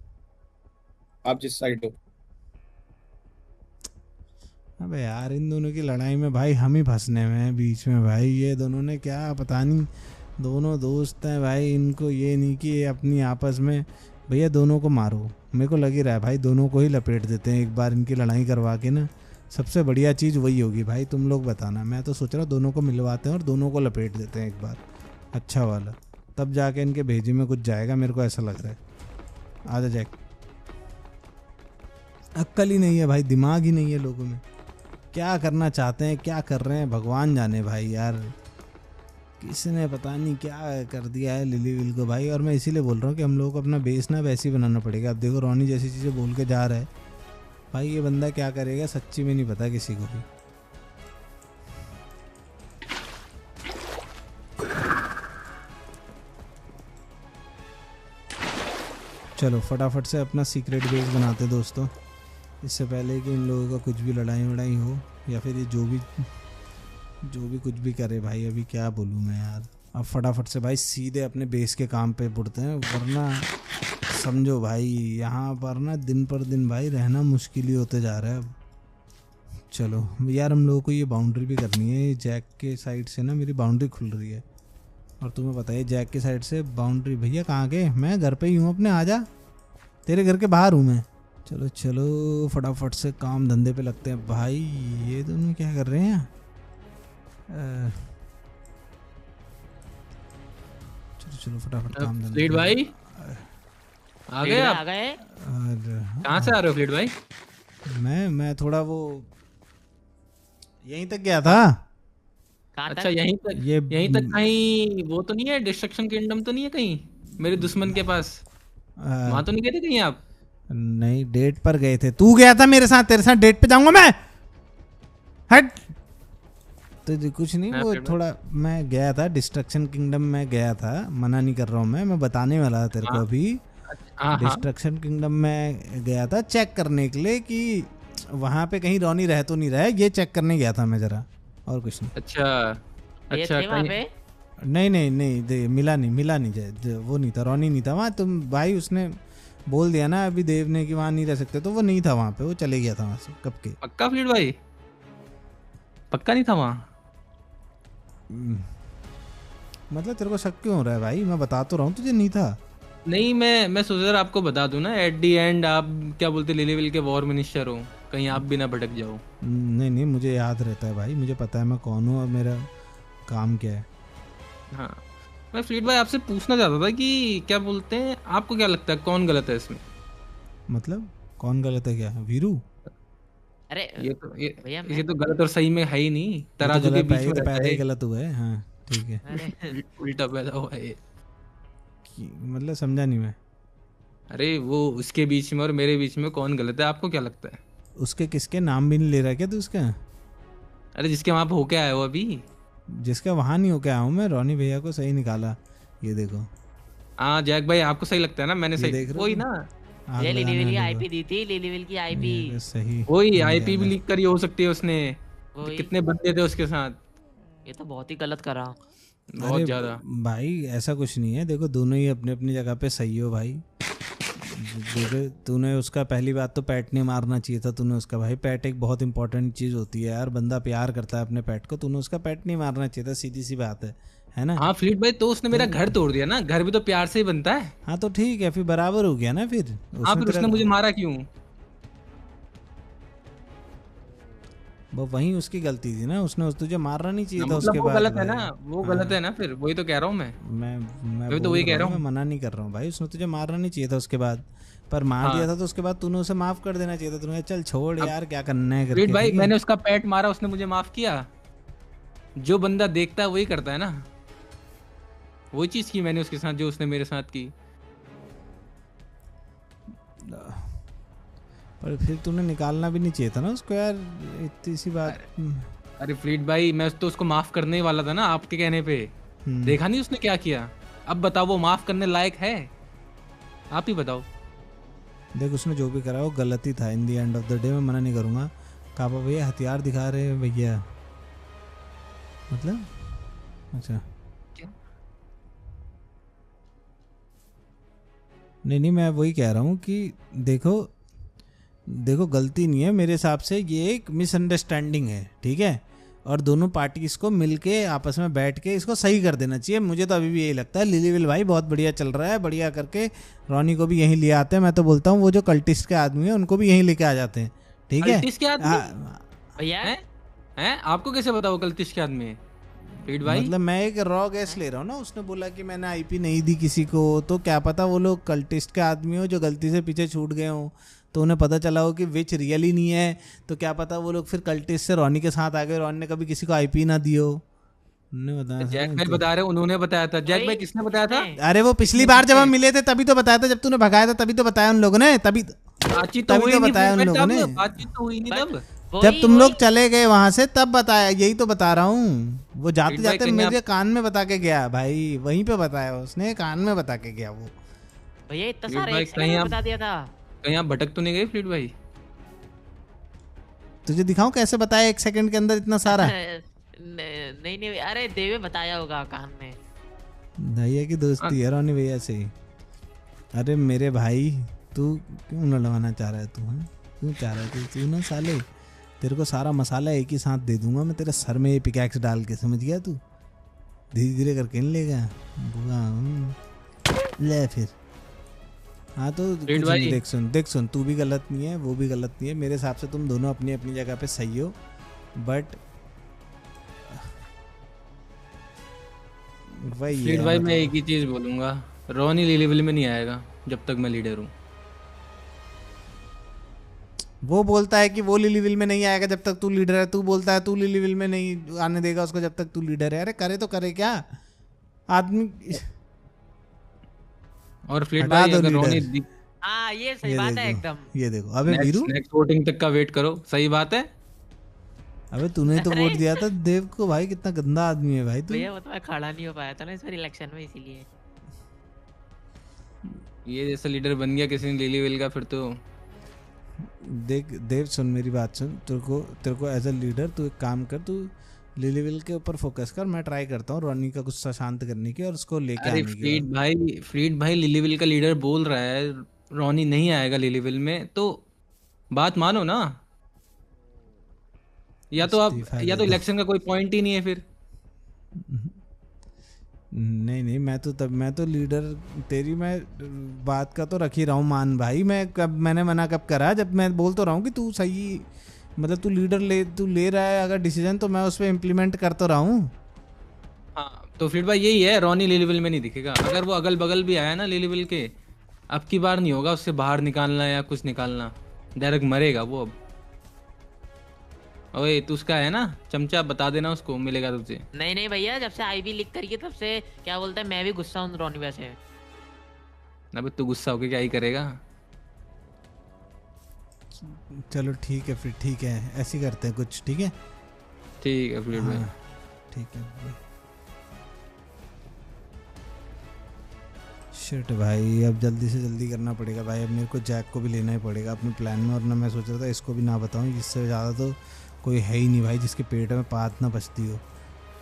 आप जिस साइड हो। अबे यार इन दोनों की लड़ाई में भाई हम ही फंसने में हैं बीच में भाई। ये दोनों ने क्या पता नहीं, दोनों दोस्त हैं भाई, इनको ये नहीं कि ये अपनी आपस में, भैया दोनों को मारो। मेरे को लग ही रहा है भाई दोनों को ही लपेट देते हैं एक बार, इनकी लड़ाई करवा के ना। सबसे बढ़िया चीज़ वही होगी भाई, तुम लोग बताना। मैं तो सोच रहा हूँ दोनों को मिलवाते हैं और दोनों को लपेट देते हैं एक बार, अच्छा वाला, तब जाके इनके भेजे में कुछ जाएगा, मेरे को ऐसा लग रहा है। आजा जैक। अक्ल ही नहीं है भाई, दिमाग ही नहीं है लोगों में। क्या करना चाहते हैं, क्या कर रहे हैं, भगवान जाने भाई। यार किसने पता नहीं क्या कर दिया है लिलीविल को भाई। और मैं इसीलिए बोल रहा हूँ कि हम लोगों को अपना बेस ना वैसे ही बनाना पड़ेगा। अब देखो रॉनी जैसी चीज़ें बोल के जा रहा है भाई, ये बंदा क्या करेगा सच्ची में नहीं पता किसी को भी। चलो फटाफट से अपना सीक्रेट बेस बनाते दोस्तों, इससे पहले कि इन लोगों का कुछ भी लड़ाई वड़ाई हो, या फिर ये जो भी कुछ भी करे भाई। अभी क्या बोलूँ मैं यार। अब फटाफट से भाई सीधे अपने बेस के काम पे बुड़ते हैं, वरना समझो भाई यहाँ पर ना दिन पर दिन भाई रहना मुश्किल ही होते जा रहा है अब। चलो यार हम लोगों को ये बाउंड्री भी करनी है। जैक के साइड से ना मेरी बाउंड्री खुल रही है, और तुम्हें पता है जैक के साइड से बाउंड्री। भैया कहाँ गए? मैं घर पे ही हूँ अपने, आजा, तेरे घर के बाहर हूँ मैं। चलो चलो फटाफट से काम धंधे पे लगते हैं भाई। ये दोनों क्या कर रहे हैं? चलो चलो फटाफट काम धंधे फ्लीट तो पे। भाई आ गए आ आप? गए। और कहाँ से आ रहे हो फ्लीट भाई? मैं थोड़ा वो यहीं तक गया था। कहाँ अच्छा तक? यहीं तक कहीं वो तो नहीं है, डिस्ट्रक्शन किंगडम तो नहीं है कहीं मेरे दुश्मन के पास? वहां तो नहीं गए थे कहीं आप? नहीं डेट पर गए थे। तू गया था मेरे साथ, तेरे साथ डेट पे जाऊंगा मैं? हट। तो कुछ नहीं, हाँ, वो फिर थोड़ा मैं गया था डिस्ट्रक्शन किंगडम में गया था, मना नहीं कर रहा हूँ मैं बताने वाला था तेरे को हाँ। अभी। हाँ हाँ। डिस्ट्रक्शन किंगडम में गया था चेक करने के लिए कि वहाँ पे कहीं रॉनी रह तो नहीं रहा है, ये चेक करने गया था मैं जरा, और कुछ नहीं। अच्छा ये अच्छा थे वहाँ पे? नहीं नहीं नहीं मिला नहीं जय, वो नहीं था, रॉनी नहीं था वहाँ। तुम भाई उसने बोल दिया ना अभी देव ने कि वहाँ नहीं रह सकते, तो वो नहीं था वहाँ पे, वो चले गया था वहाँ से कब के। पक्का फ्लीट भाई? पक्का नहीं था वहाँ? मतलब तेरे को शक क्यों हो रहा है भाई? मैं बता तो रहा हूँ तुझे नहीं था। नहीं मैं सोच रहा आपको बता दूं ना, एट दी एंड आप क्या बोलते लिलीविल के वॉर मिनिस्टर हो, कहीं आप भी ना भटक जाओ। नहीं नहीं मुझे याद रहता है भाई, मुझे पता है मैं कौन हूँ और मेरा काम क्या है। हाँ मैं फ्लीट भाई आपसे पूछना चाहता था कि क्या बोलते हैं, आपको क्या लगता है कौन गलत है इसमें? मतलब कौन गलत है? क्या वीरू? अरे भैया ये तो गलत और सही में है ही नहीं, ये तो तराजू के गलत बीच में रहता पैदा ही है। गलत हुआ है। हाँ ठीक है। अरे उल्टा पैदा हुआ है ये। मतलब समझा नहीं मैं। अरे वो उसके बीच में और मेरे बीच में कौन गलत है, आपको क्या लगता है? उसके किसके नाम भी नहीं ले रहा क्या तू उसका? अरे जिसके वहां पे होके आया हो अभी। जिसका वहाँ नहीं होके आया हूँ मैं, रॉनी भैया को सही निकाला। ये देखो हाँ जैक भाई आपको सही लगता है ना? मैंने ये सही देख रहे हो वही तुम? ना, आग ये लगाने लिलीविल की वाले आईपी को। दी थी, लिलीविल की आईपी। ये सही वही मिल आईपी गया भी मैं। लीक करी हो सकती है उसने। वही। कितने बंदे थे उसके साथ? ये तो बहुत ही गलत करा। बहुत अरे ज्यादा। भाई ऐसा कुछ नहीं है, देखो दोनों ही अपनी अपनी जगह पे सही हो भाई। देखो तूने उसका पहली बात तो पैट नहीं मारना चाहिए था तूने उसका। भाई पैट एक बहुत इंपॉर्टेंट चीज़ होती है यार, बंदा प्यार करता है अपने पैट को, तूने उसका पैट नहीं मारना चाहिए था, सीधी सी बात है ना? हाँ फ्लीट भाई तो उसने मेरा घर तोड़ दिया ना, घर भी तो प्यार से ही बनता है। हाँ तो ठीक है फिर बराबर हो गया ना फिर। हाँ फिर उसने मुझे मारा क्यों? वो वही उसकी गलती थी ना, उसने तुझे मारना नहीं चाहिए था मतलब उसके वो बाद गलत है भाई। ना, वो गलत है ना, फिर वही तो कह रहा हूँ मैं। मैं तो बोल वही कह रहा मैं हूँ। मना नहीं कर रहा हूँ भाई, उसने तुझे मारना नहीं चाहिए था उसके बाद, पर मार दिया हाँ। था तो उसके बाद तूने उसे माफ कर देना चाहिए था, तूने कहा, चल छोड़ अब यार क्या करना है फ्लीड करके, भाई, ठीक है। मैंने उसका पेट मारा, उसने मुझे माफ किया? जो बंदा देखता है वही करता है ना। वही चीज की मैंने उसके साथ जो उसने मेरे साथ की। पर फिर तूने निकालना भी नहीं चाहिए था ना उसको यार, इतनी सी बात। अरे फ्लीड भाई, मैं तो उसको माफ करने ही वाला था ना आपके कहने पे। देखा नहीं उसने क्या किया? अब बताओ वो माफ करने लायक है? आप ही बताओ। देख उसने जो भी करा वो गलत ही था, इन the end of the day मैं मना नहीं करूँगा। काबा भैया हथियार दिखा रहे हैं भैया, मतलब अच्छा नहीं मैं वही कह रहा हूँ कि देखो देखो गलती नहीं है मेरे हिसाब से, ये एक मिसअंडरस्टैंडिंग है, ठीक है, और दोनों पार्टीज को मिलके आपस में बैठ के इसको सही कर देना चाहिए। मुझे तो अभी भी यही लगता है लिलीविल भाई बहुत बढ़िया चल रहा है, बढ़िया करके रोनी को भी यहीं ले आते हैं। मैं तो बोलता हूँ वो जो कल्टिस्ट के आदमी है उनको भी यहीं लेके आ जाते हैं, ठीक है। कल्टिस्ट के आदमी? हाँ, भैया हैं? आपको कैसे पता वो कल्टिस्ट के आदमी है? फ्लीड भाई मतलब मैं एक रॉ गैस ले रहा हूँ ना, उसने बोला कि मैंने आईपी नहीं दी किसी को, तो क्या पता वो लोग कल्टिस्ट के आदमी हो जो गलती से पीछे छूट गए हो, तो उन्हें पता चला हो कि विच रियल ही नहीं है, तो क्या पता वो लोग फिर कल्टिस्ट से रोनी के साथ आ गए, रोनी ने कभी किसी को आईपी ना दी हो, उन्होंने बताया जैक था भाई तो। बता रहे, उन्होंने बताया था। जैक भाई किसने बताया था? अरे वो पिछली बार जब हम मिले थे तभी तो बताया था, जब तूने भगाया था तभी तो बताया उन लोगों ने, तभी बातचीत तो तभी हुई तो नहीं बताया उन फ्लीड लोगों भाई ने, तब, बातचीत तो हुई नहीं तब। जब तुम लोग चले गए वहां से तब बताया, यही तो बता रहा हूँ। वो जाते फ्लीड भाई जाते कहीं मेरे कान में बता के गया भाई, वहीं पे बताया उसने, कान में बता के गया वो। भैया इतना फ्लीड सारा भाई एक सेकंड में बता दिया था। कहीं आप भटक तो नहीं गए फ्लीड भाई? तुझे दिखाऊं कैसे बताया 1 सेकंड के अंदर इतना सारा? नहीं नहीं, अरे देवे बताया होगा कान में। भैया की दोस्ती है रोनी भैया से। अरे मेरे भाई तू क्यों लड़वाना चाह रहा है तू, हैं? क्यों चाह रहा है तू ना साले, तेरे को सारा मसाला एक ही साथ दे दूंगा मैं तेरे सर में, ये पिकैक्स डाल के, समझ गया तू? धीरे धीरे करके नहीं लेगा बुआ, ले फिर। हाँ तो कुछ नहीं, देख सुन तू भी गलत नहीं है वो भी गलत नहीं है, मेरे हिसाब से तुम दोनों अपनी अपनी जगह पे सही हो, बट वही फ्लीड है भाई मैं एक ही चीज बोलूंगा, रोनी लिलीविल में नहीं आएगा जब तक मैं लीडर हूँ। वो बोलता है कि वो लिलीविल में नहीं आएगा जब तक तू लीडर है, तू बोलता है तू लिलीविल में नहीं आने देगा उसको जब तक तू लीडर है। अरे करे तो करे क्या आदमी, और फ्लीड हटा भाई दो अगर लीडर। रोनी हाँ ये सही बात है एकदम। ये देखो अबे वीरू, नेक्स्ट वोटिंग तक का वेट करो, सही बात है। अबे तूने तो वोट दिया था देव को भाई, कितना गंदा आदमी है भाई तू। भैया वो तो मैं खड़ा नहीं हो पाया था ना इस बार इलेक्शन में, इसीलिए। ये जैसा लीडर बन गया किसी ने लिलीविल का, फिर तो देख देव सुन मेरी बात सुन, तेरे को एज अ लीडर तू एक काम कर, तू लिलीविल के ऊपर फोकस कर, मैं ट्राई करता हूँ रोनी का गुस्सा शांत करने की और उसको लेके अरे आने की। फ्लीड भाई लिलीविल का लीडर बोल रहा है रोनी नहीं आएगा लिलीविल में, तो बात मानो ना, या तो आप, इस्तीफा या दे तो दो। इलेक्शन का कोई पॉइंट ही नहीं है फिर। नहीं मैं तो लीडर तेरी मैं बात का तो रख ही रहा हूँ मान भाई, मैंने मना कब करा, जब मैं बोल तो रहा हूँ कि तू सही, मतलब तू ले रहा है अगर डिसीजन तो मैं उस पर इम्प्लीमेंट कर तो रहा हूँ। हाँ तो फ्लीड भाई यही है, रोनी लिलीविल में नहीं दिखेगा। अगर वो अगल बगल भी आया ना लिलीविल के, अब की बार नहीं होगा उससे बाहर निकालना या कुछ निकालना, डायरेक्ट मरेगा वो अब। ओए तू उसका है ना चमचा, बता देना उसको, मिलेगा तुझे। नहीं नहीं भैया, जब से आईवी लीक करी है तब से क्या बोलते हैं, मैं भी गुस्सा हूँ रोनी वैसे। अबे तू गुस्सा होके क्या ही करेगा? चलो ठीक है फिर, ठीक है ऐसे ही करते हैं कुछ, ठीक है ठीक है फ्लीड भाई। हाँ ठीक है। शिट भाई अब जल्दी से जल्दी करना पड़ेगा भाई, अब मेरे को जैक को भी लेना ही पड़ेगा अपने प्लान में, और ना मैं सोच रहा था इसको भी ना बताऊं, इससे ज़्यादा तो कोई है ही नहीं भाई जिसके पेट में पात ना बचती हो।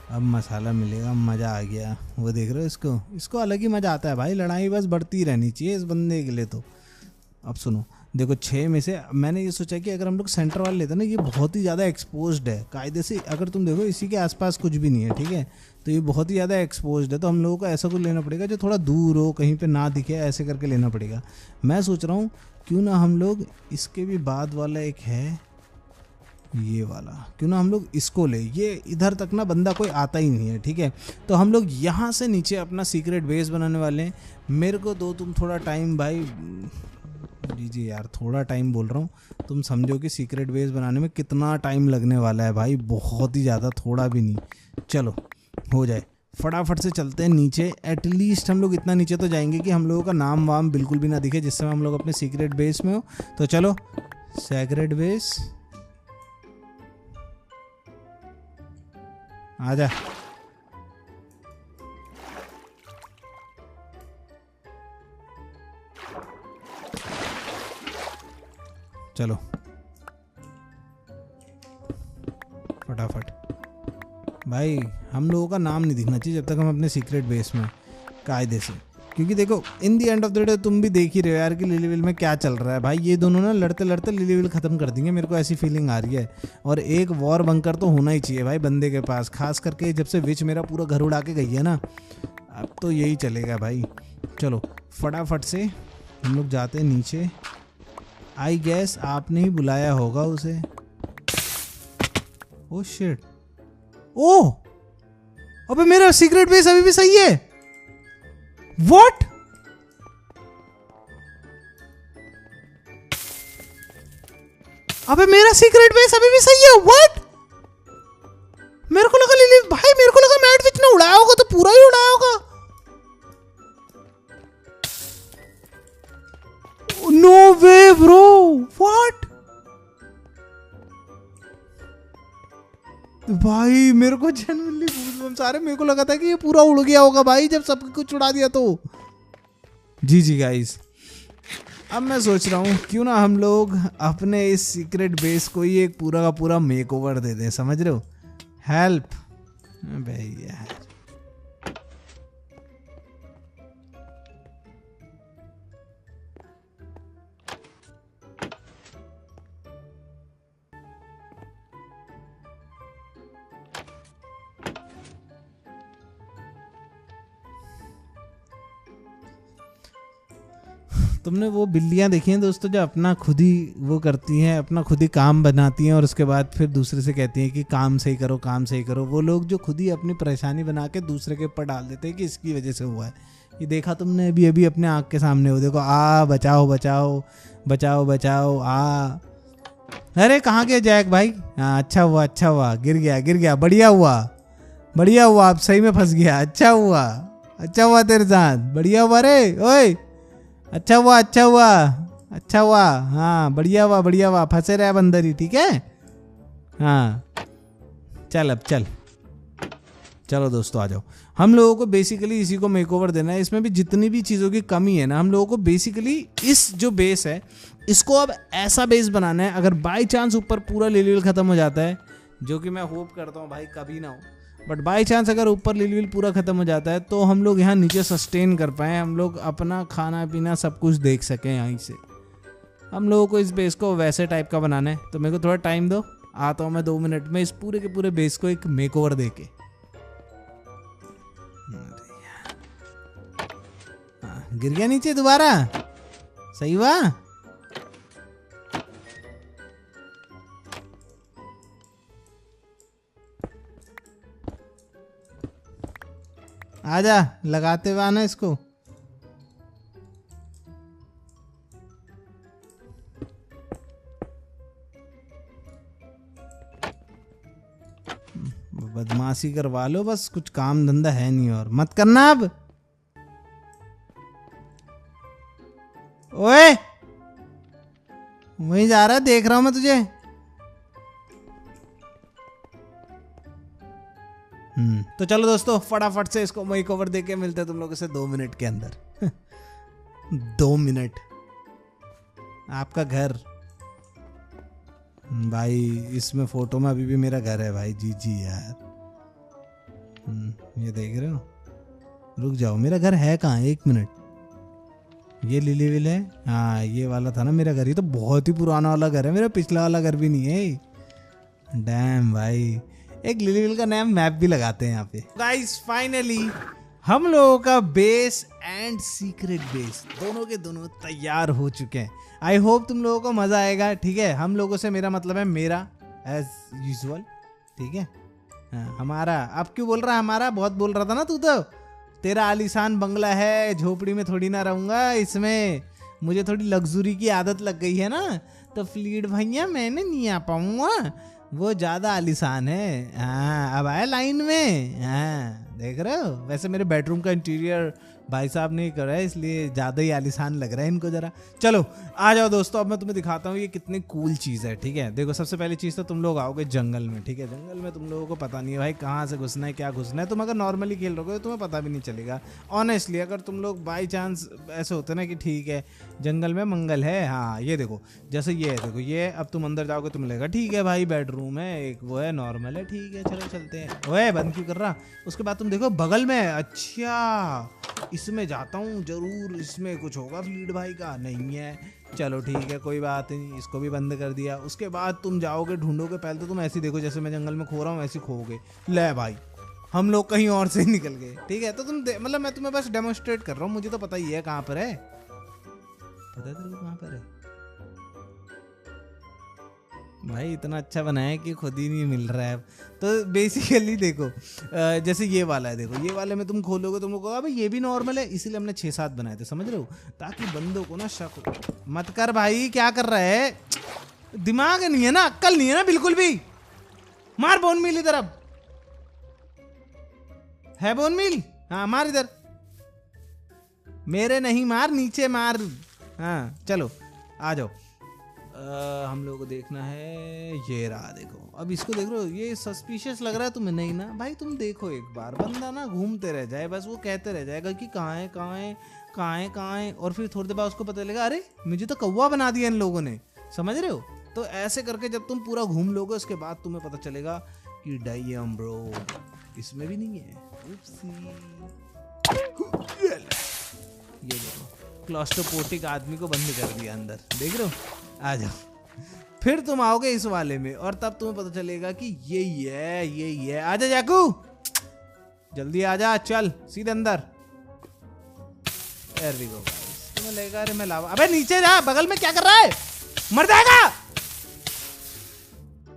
अब मसाला मिलेगा, मज़ा आ गया। वो देख रहे हो इसको अलग ही मज़ा आता है भाई, लड़ाई बस बढ़ती रहनी चाहिए इस बंदे के लिए तो। अब सुनो देखो 6 में से मैंने ये सोचा कि अगर हम लोग सेंटर वाले लेते ना, ये बहुत ही ज़्यादा एक्सपोज्ड है कायदे से, अगर तुम देखो इसी के आसपास कुछ भी नहीं है, ठीक है, तो ये बहुत ही ज़्यादा एक्सपोज्ड है, तो हम लोगों को ऐसा कुछ लेना पड़ेगा जो थोड़ा दूर हो, कहीं पे ना दिखे, ऐसे करके लेना पड़ेगा। मैं सोच रहा हूँ क्यों ना हम लोग इसके भी बाद वाला एक है, ये वाला क्यों ना हम लोग इसको ले, ये इधर तक ना बंदा कोई आता ही नहीं है, ठीक है। तो हम लोग यहाँ से नीचे अपना सीक्रेट बेस बनाने वाले हैं। मेरे को दो तुम थोड़ा टाइम भाई, जी यार थोड़ा टाइम बोल रहा हूँ, तुम समझो कि सीक्रेट बेस बनाने में कितना टाइम लगने वाला है भाई, बहुत ही ज़्यादा, थोड़ा भी नहीं। चलो हो जाए, फटाफट से चलते हैं नीचे। एटलीस्ट हम लोग इतना नीचे तो जाएंगे कि हम लोगों का नाम वाम बिल्कुल भी ना दिखे जिस समय हम लोग अपने सीक्रेट बेस में हो। तो चलो सीक्रेट बेस आजा। चलो फटाफट भाई, हम लोगों का नाम नहीं दिखना चाहिए जब तक हम अपने सीक्रेट बेस में कायदे से, क्योंकि देखो इन दी एंड ऑफ द डे तुम भी देख ही रहे हो यार कि लिलीविल में क्या चल रहा है भाई। ये दोनों ना लड़ते लड़ते लिलीविल ख़त्म कर देंगे, मेरे को ऐसी फीलिंग आ रही है। और एक वॉर बंकर तो होना ही चाहिए भाई बंदे के पास, खास करके जब से विच मेरा पूरा घर उड़ा के गई है ना, अब तो यही चलेगा भाई। चलो फटाफट से हम लोग जाते हैं नीचे। आई गेस आपने ही बुलाया होगा उसे। ओह शिट, ओह अबे मेरा सीक्रेट बेस अभी भी सही है। व्हाट, अबे मेरा सीक्रेट बेस अभी भी सही है। व्हाट, मेरे को लगा लिली भाई, मेरे को लगा मैट विच ने उड़ाया होगा तो पूरा ही उड़ाया होगा। नो वे ब्रो, व्हाट भाई, मेरे को जेन्युइनली गूज़बम्स आ रहे। मेरे को लगा था कि ये पूरा उड़ गया होगा भाई जब सब कुछ उड़ा दिया तो। जी गाइस, अब मैं सोच रहा हूँ क्यों ना हम लोग अपने इस सीक्रेट बेस को ही एक पूरा का पूरा मेकओवर दे दें, समझ रहे हो। हेल्प भैया, तुमने वो बिल्लियाँ देखी हैं दोस्तों जो अपना खुद ही वो करती हैं, अपना खुद ही काम बनाती हैं और उसके बाद फिर दूसरे से कहती हैं कि काम सही करो, काम सही करो। वो लोग जो खुद ही अपनी परेशानी बना के दूसरे के ऊपर डाल देते हैं कि इसकी वजह से हुआ है। ये देखा तुमने अभी अभी अपने आँख के सामने, हो देखो, आ बचाओ बचाओ बचाओ बचाओ, आ अरे कहाँ गए जैक भाई। हाँ अच्छा हुआ, गिर गया, बढ़िया हुआ, आप सही में फंस गया, अच्छा हुआ तेरे साथ, बढ़िया हुआ रे, ओए अच्छा हुआ, हाँ बढ़िया हुआ, फंसे रहे अब अंदर ही, ठीक है। हाँ चल अब चलो दोस्तों आ जाओ। हम लोगों को बेसिकली इसी को मेकओवर देना है। इसमें भी जितनी भी चीज़ों की कमी है ना, हम लोगों को बेसिकली इस जो बेस है इसको अब ऐसा बेस बनाना है, अगर बाई चांस ऊपर पूरा लिलीविल ख़त्म हो जाता है, जो कि मैं होप करता हूँ भाई कभी ना हो, बट बाई चांस अगर ऊपर लिलीविल पूरा ख़त्म हो जाता है तो हम लोग यहाँ नीचे सस्टेन कर पाएँ, हम लोग अपना खाना पीना सब कुछ देख सकें यहीं से। हम लोगों को इस बेस को वैसे टाइप का बनाना है, तो मेरे को थोड़ा टाइम दो, आता हूँ मैं 2 मिनट में इस पूरे के पूरे बेस को एक मेकओवर दे के। गिर गया नीचे दोबारा, सही हुआ। आजा लगाते हुए आना इसको। बदमाशी करवा लो बस, कुछ काम धंधा है नहीं और मत करना अब। ओए वहीं जा रहा है, देख रहा हूं मैं तुझे। तो चलो दोस्तों फटाफट से इसको मेकओवर देके मिलते हैं तुम लोगों से 2 मिनट के अंदर। 2 मिनट, आपका घर भाई, इसमें फोटो में अभी भी मेरा घर है भाई। जी यार, ये देख रहे हो, रुक जाओ, मेरा घर है कहाँ, 1 मिनट। ये लिलीविल है, हाँ ये वाला था ना मेरा घर। ये तो बहुत ही पुराना वाला घर है, मेरा पिछला वाला घर भी नहीं है। डैम भाई, एक लिलीविल का नया मैप भी लगाते हैं यहाँ पे। गाइस फाइनली हम लोगों का बेस एंड सीक्रेट बेस दोनों के दोनों तैयार हो चुके हैं। आई होप तुम लोगों को मजा आएगा, ठीक है। हम लोगों से मेरा मतलब है मेरा, एज यूजुअल, ठीक है। हाँ, हमारा अब क्यों बोल रहा है हमारा, बहुत बोल रहा था ना तू तो। तेरा आलीशान बंगला है, झोपड़ी में थोड़ी ना रहूंगा, इसमें मुझे थोड़ी लग्जरी की आदत लग गई है ना, तो फ्लीड भैया मैंने नहीं आ पाऊंगा, वो ज्यादा आलीशान है। हाँ अब आया लाइन में। हाँ देख रहे हो, वैसे मेरे बेडरूम का इंटीरियर भाई साहब ने करा है, इसलिए ज्यादा ही आलीशान लग रहा है इनको जरा। चलो आ जाओ दोस्तों, अब मैं तुम्हें दिखाता हूँ ये कितनी कूल चीज़ है, ठीक है। देखो सबसे पहली चीज़ तो तुम लोग आओगे जंगल में, ठीक है। जंगल में तुम लोगों को पता नहीं है भाई कहाँ से घुसना है, क्या घुसना है। तुम अगर नॉर्मली खेल रहोगे तो तुम्हें पता भी नहीं चलेगा ऑनेस्टली। अगर तुम लोग बाई चांस ऐसे होते ना कि ठीक है जंगल में मंगल है, हाँ ये देखो जैसे ये है, देखो ये अब तुम अंदर जाओगे तुम लगेगा ठीक है भाई बेडरूम है, एक वो है नॉर्मल है, ठीक है चलो चलते हैं। ओए बंद क्यों कर रहा। उसके बाद तुम देखो बगल में, अच्छा इसमें जाता हूँ जरूर, इसमें कुछ होगा फ्लीड भाई का, नहीं है चलो ठीक है कोई बात नहीं, इसको भी बंद कर दिया। उसके बाद तुम जाओगे ढूंढोगे, पहले तो तुम ऐसे देखो जैसे मैं जंगल में खो रहा हूँ ऐसे खोगे, ले भाई हम लोग कहीं और से निकल गए, ठीक है। तो तुम मतलब मैं तुम्हें बस डेमोन्स्ट्रेट कर रहा हूँ, मुझे तो पता ही है कहाँ पर है, पता है तेरे को कहाँ पर है भाई, इतना अच्छा बनाया है कि खुद ही नहीं मिल रहा है। तो बेसिकली देखो जैसे ये वाला है, देखो ये वाले में तुम खोलोगे तुम लोग भाई ये भी नॉर्मल है, इसीलिए हमने 6-7 बनाए थे, समझ रहे हो, ताकि बंदों को ना शक हो। मत कर भाई, क्या कर रहा है, दिमाग नहीं है ना, अक्ल नहीं है ना बिल्कुल भी। मार बोन मिल इधर, अब है बोन मिल, हाँ मार इधर, मेरे नहीं मार नीचे मार। हाँ चलो आ जाओ। हम लोगों को देखना है, ये रहा देखो। अब इसको देख रहे हो, ये सस्पिशियस लग रहा है तुम्हें, नहीं ना भाई तुम देखो एक बार, बंदा ना घूमते रह जाए बस, वो कहते रह जाएगा कि कहाँ है कहाँ है कहाँ है कहाँ है, और फिर थोड़ी देर बाद उसको पता चलेगा अरे मुझे तो कौवा बना दिया इन लोगों ने, समझ रहे हो। तो ऐसे करके जब तुम पूरा घूम लोगे उसके बाद तुम्हें पता चलेगा कि डाइम ब्रो इसमें भी नहीं है। ये देखो क्लॉस्ट्रोपोटिक आदमी को बंद कर दिया अंदर, देख रहे हो। आ जाओ, फिर तुम आओगे इस वाले में और तब तुम्हें पता चलेगा कि यही है यही है। आजा जैकू जल्दी आजा, चल सीधे अंदर। There we go guys। तुम्हें लगेगा अरे मैं लावा, अबे नीचे जा, बगल में क्या कर रहा है, मर जाएगा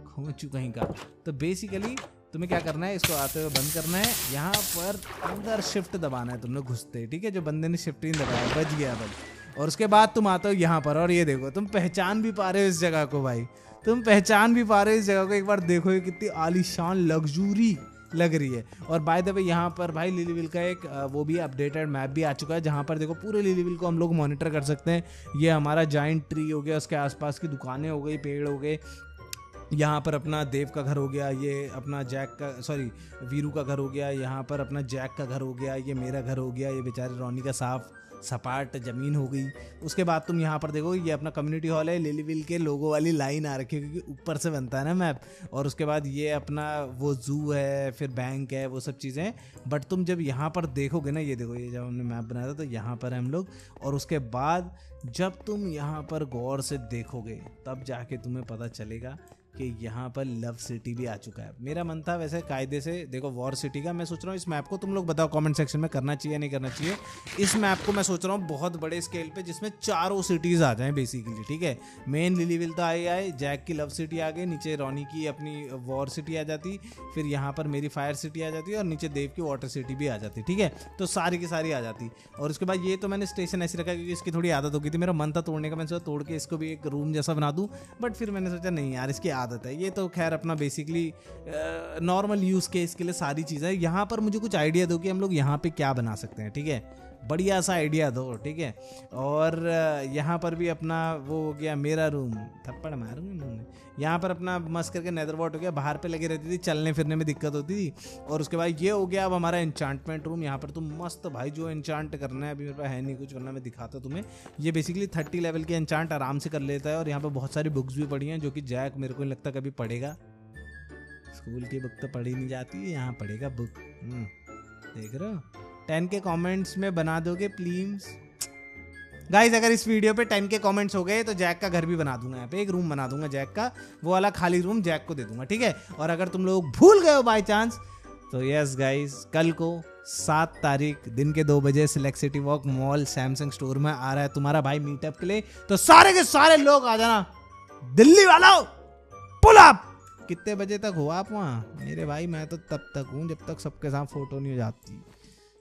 खोचू कहीं का। तो बेसिकली तुम्हें क्या करना है, इसको आते हुए बंद करना है, यहाँ पर अंदर शिफ्ट दबाना है तुमने घुसते, ठीक है। जो बंदे ने शिफ्ट नहीं दबाया बच गया बच। और उसके बाद तुम आते हो यहाँ पर, और ये देखो तुम पहचान भी पा रहे हो इस जगह को भाई, तुम पहचान भी पा रहे हो इस जगह को। एक बार देखो ये कितनी आलीशान लग्जूरी लग रही है। और बाय द वे यहाँ पर भाई लिलीविल का एक वो भी अपडेटेड मैप भी आ चुका है, जहाँ पर देखो पूरे लिलीविल को हम लोग मॉनिटर कर सकते हैं। ये हमारा जाइंट ट्री हो गया, उसके आसपास की दुकानें हो गई, पेड़ हो गए, यहाँ पर अपना देव का घर हो गया, ये अपना जैक का सॉरी वीरू का घर हो गया, यहाँ पर अपना जैक का घर हो गया, ये मेरा घर हो गया, ये बेचारे रोनी का साफ सपाट जमीन हो गई। उसके बाद तुम यहाँ पर देखो ये अपना कम्युनिटी हॉल है, लिलीविल के लोगो वाली लाइन आ रखी है क्योंकि ऊपर से बनता है ना मैप। और उसके बाद ये अपना वो जू है, फिर बैंक है, वो सब चीज़ें। बट तुम जब यहाँ पर देखोगे ना, ये देखो ये जब हमने मैप बनाया था तो यहाँ पर है हम लोग। और उसके बाद जब तुम यहाँ पर गौर से देखोगे तब जाके तुम्हें पता चलेगा कि यहाँ पर लव सिटी भी आ चुका है। मेरा मन था वैसे कायदे से देखो वॉर सिटी का, मैं सोच रहा हूँ इस मैप को तुम लोग बताओ कमेंट सेक्शन में करना चाहिए नहीं करना चाहिए। इस मैप को मैं सोच रहा हूँ बहुत बड़े स्केल पे जिसमें चारों सिटीज़ आ जाएं बेसिकली, ठीक है। मेन लिलीविल तो आए, जैक की लव सिटी आ गई, नीचे रॉनी की अपनी वॉर सिटी आ जाती, फिर यहाँ पर मेरी फायर सिटी आ जाती है और नीचे देव की वाटर सिटी भी आ जाती, ठीक है। तो सारी की सारी आ जाती। और उसके बाद ये तो मैंने स्टेशन ऐसे रखा क्योंकि इसकी थोड़ी आदत हो गई थी, मेरा मन था तोड़ने का, मैंने सोचा तोड़ के इसको भी एक रूम जैसा बना दूँ। बट फिर मैंने सोचा नहीं यार इसकी आदत है। ये तो खैर अपना बेसिकली नॉर्मल यूज़ केस के लिए सारी चीज़ें। यहाँ पर मुझे कुछ आइडिया दो कि हम लोग यहाँ पे क्या बना सकते हैं, ठीक है। बढ़िया सा आइडिया दो, ठीक है। और यहाँ पर भी अपना वो हो गया मेरा रूम, थप्पड़ मारूंगा मुंह में। यहाँ पर अपना मस्त करके नेदरवॉट हो गया, बाहर पे लगी रहती थी, चलने फिरने में दिक्कत होती थी। और उसके बाद ये हो गया अब हमारा एन्चांटमेंट रूम। यहाँ पर तुम मस्त भाई जो एन्चांट करना है, अभी मेरे पास है नहीं कुछ, वरना मैं दिखाता तुम्हें। ये बेसिकली 30 लेवल के एन्चांट आराम से कर लेता है। और यहाँ पर बहुत सारी बुक्स भी पढ़ी हैं जो कि जैक मेरे को नहीं लगता कभी पढ़ेगा। स्कूल की बुक तो पढ़ी नहीं जाती है, यहाँ पढ़ेगा बुक। देख रहे हो 10 के कमेंट्स में बना दोगे प्लीज गाइस। अगर इस वीडियो पे 10 के कमेंट्स हो गए तो जैक का घर भी बना दूंगा, यहाँ पे एक रूम बना दूंगा जैक का, वो वाला खाली रूम जैक को दे दूंगा, ठीक है। और अगर तुम लोग भूल गए हो बाय चांस तो यस गाइस, कल को 7 तारीख दिन के 2 बजे select city walk mall Samsung store में आ रहा है तुम्हारा भाई मीटअप के लिए। तो सारे के सारे लोग आ जाना, दिल्ली वालों पुल अप। कितने बजे तक हो आप वहाँ? मेरे भाई मैं तो तब तक हूँ जब तक सबके साथ फोटो नहीं हो जाती।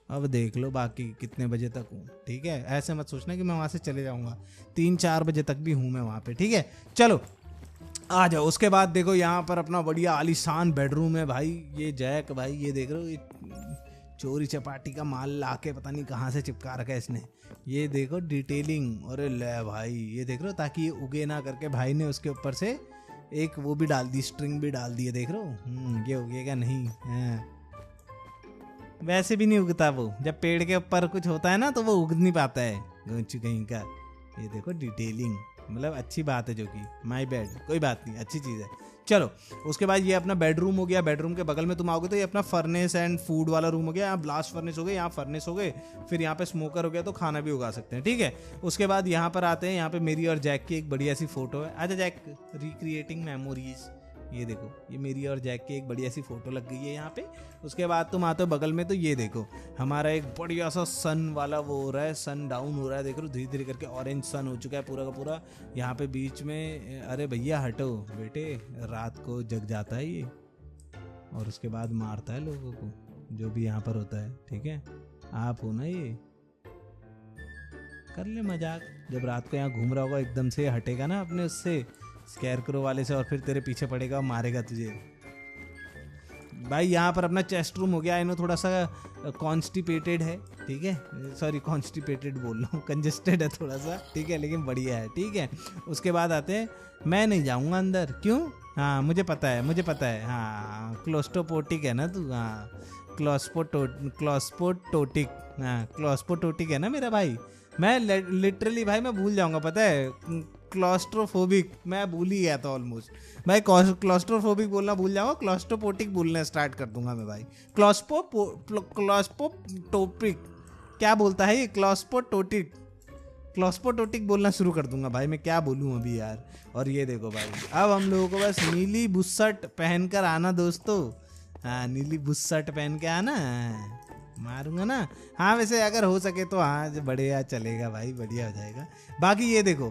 अब देख लो बाकी कितने बजे तक हूँ, ठीक है? ऐसे मत सोचना कि मैं वहाँ से चले जाऊँगा, 3-4 बजे तक भी हूँ मैं वहाँ पे, ठीक है? चलो आ जाओ। उसके बाद देखो यहाँ पर अपना बढ़िया आलीशान बेडरूम है भाई। ये जैक भाई, ये देख रहे हो, ये चोरी चपाटी का माल लाके पता नहीं कहाँ से चिपका रखा है इसने। ये देखो डिटेलिंग, अरे ले भाई, ये देख रहे हो, ताकि ये उगे ना करके भाई ने उसके ऊपर से एक वो भी डाल दी, स्ट्रिंग भी डाल दी है, देख रहे हो। ये उगेगा नहीं है, वैसे भी नहीं उगता वो। जब पेड़ के ऊपर कुछ होता है ना तो वो उग नहीं पाता है गोंचू कहीं का। ये देखो डिटेलिंग, मतलब अच्छी बात है, जो कि माय बैड, कोई बात नहीं, अच्छी चीज़ है। चलो उसके बाद ये अपना बेडरूम हो गया। बेडरूम के बगल में तुम आओगे तो ये अपना फर्नेस एंड फूड वाला रूम हो गया। यहाँ ब्लास्ट फर्नेस हो गए, यहाँ फर्नेस हो गए, फिर यहाँ पे स्मोकर हो गया, तो खाना भी उगा सकते हैं, ठीक है? उसके बाद यहाँ पर आते हैं, यहाँ पे मेरी और जैक की एक बढ़िया सी फोटो है। आजा जैक, रिक्रिएटिंग मेमोरीज। ये देखो, ये मेरी और जैक की एक बढ़िया सी फोटो लग गई है यहाँ पे। उसके बाद तुम आते हो बगल में, तो ये देखो हमारा एक बढ़िया सा सन वाला वो हो रहा है, सन डाउन हो रहा है, देख लो धीरे धीरे करके ऑरेंज सन हो चुका है पूरा का पूरा। यहाँ पे बीच में, अरे भैया हटो बेटे, रात को जग जाता है ये और उसके बाद मारता है लोगों को, जो भी यहाँ पर होता है, ठीक है? आप हो ना, ये कर ले मजाक। जब रात को यहाँ घूम रहा होगा, एकदम से हटेगा ना अपने उससे स्कैरक्रो वाले से और फिर तेरे पीछे पड़ेगा और मारेगा तुझे। भाई यहाँ पर अपना चेस्ट रूम हो गया। इन्हों थोड़ा सा कॉन्स्टिपेटेड है, ठीक है? सॉरी, कॉन्स्टिपेटेड बोल रहा हूँ, कंजेस्टेड है थोड़ा सा, ठीक है? लेकिन बढ़िया है, ठीक है? उसके बाद आते हैं, मैं नहीं जाऊँगा अंदर। क्यों? हाँ मुझे पता है, मुझे पता है। हाँ क्लोस्टोपोटिक है ना तू? हाँ क्लॉस्पोटोटिक, हाँ क्लॉस्पोटोटिक है ना मेरा भाई। मैं लिटरली भाई मैं भूल जाऊँगा, पता है? क्लॉस्ट्रोफोबिक मैं भूल ही गया था ऑलमोस्ट भाई। क्लॉस्ट्रोफोबिक बोलना भूल जाऊंगा, क्लॉस्ट्रोपोटिक बोलना स्टार्ट कर दूंगा मैं भाई। क्लॉस्पोटोपिक क्या बोलता है ये? क्लॉस्पोटोटिक बोलना शुरू कर दूंगा भाई। मैं क्या बोलूं अभी यार। और ये देखो भाई, अब हम लोगों को बस नीली बुस्सट पहन कर आना दोस्तों। हाँ नीली बुस्सट पहन के आना, मारूंगा ना। हाँ वैसे अगर हो सके तो हाँ बढ़िया चलेगा भाई, बढ़िया हो जाएगा। बाकी ये देखो,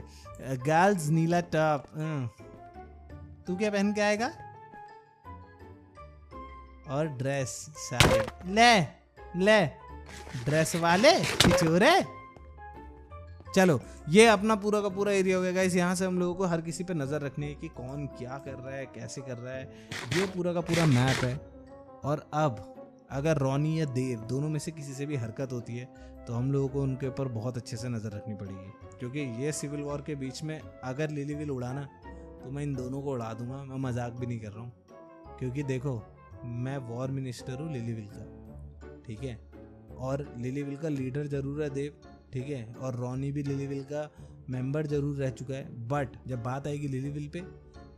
गर्ल्स नीला टॉप। तू क्या पहन के आएगा? और ड्रेस शायद, ले ड्रेस वाले पिछोरे। चलो ये अपना पूरा का पूरा एरिया हो गया गाइस। यहाँ से हम लोगों को हर किसी पे नज़र रखनी है कि कौन क्या कर रहा है, कैसे कर रहा है। ये पूरा का पूरा मैप है। और अब अगर रॉनी या देव दोनों में से किसी से भी हरकत होती है तो हम लोगों को उनके ऊपर बहुत अच्छे से नज़र रखनी पड़ेगी, क्योंकि ये सिविल वॉर के बीच में अगर लिली विल उड़ाना तो मैं इन दोनों को उड़ा दूंगा। मैं मजाक भी नहीं कर रहा हूँ, क्योंकि देखो मैं वॉर मिनिस्टर हूँ लिली विल का, ठीक है? और लिली विल का लीडर जरूर है देव, ठीक है? और रॉनी भी लिली विल का मेंबर जरूर रह चुका है। बट जब बात आएगी लिली विल पे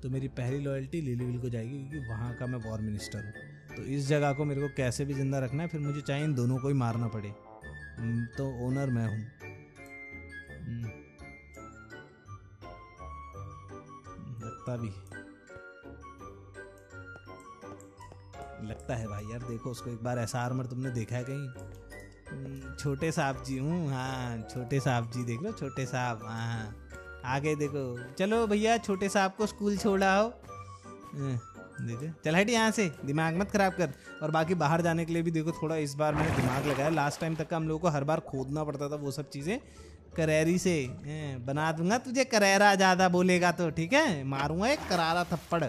तो मेरी पहली लॉयल्टी लिली विल को जाएगी, क्योंकि वहाँ का मैं वॉर मिनिस्टर हूँ। तो इस जगह को मेरे को कैसे भी जिंदा रखना है, फिर मुझे चाहे इन दोनों को ही मारना पड़े। तो ओनर मैं हूँ। लगता है भाई यार। देखो उसको एक बार ऐसा आर्मर तुमने देखा है कहीं? छोटे साहब जी हूँ, हाँ छोटे साहब जी, देख लो छोटे साहब। हाँ आगे देखो, चलो भैया छोटे साहब को स्कूल छोड़ाओ। देखो चल हट यहाँ से, दिमाग मत खराब कर। और बाकी बाहर जाने के लिए भी देखो थोड़ा इस बार मैंने दिमाग लगाया। लास्ट टाइम तक का हम लोगों को हर बार खोदना पड़ता था वो सब चीज़ें। करेरी से बना दूंगा तुझे, करेरा ज़्यादा बोलेगा तो, ठीक है? मारूंगा एक करारा थप्पड़।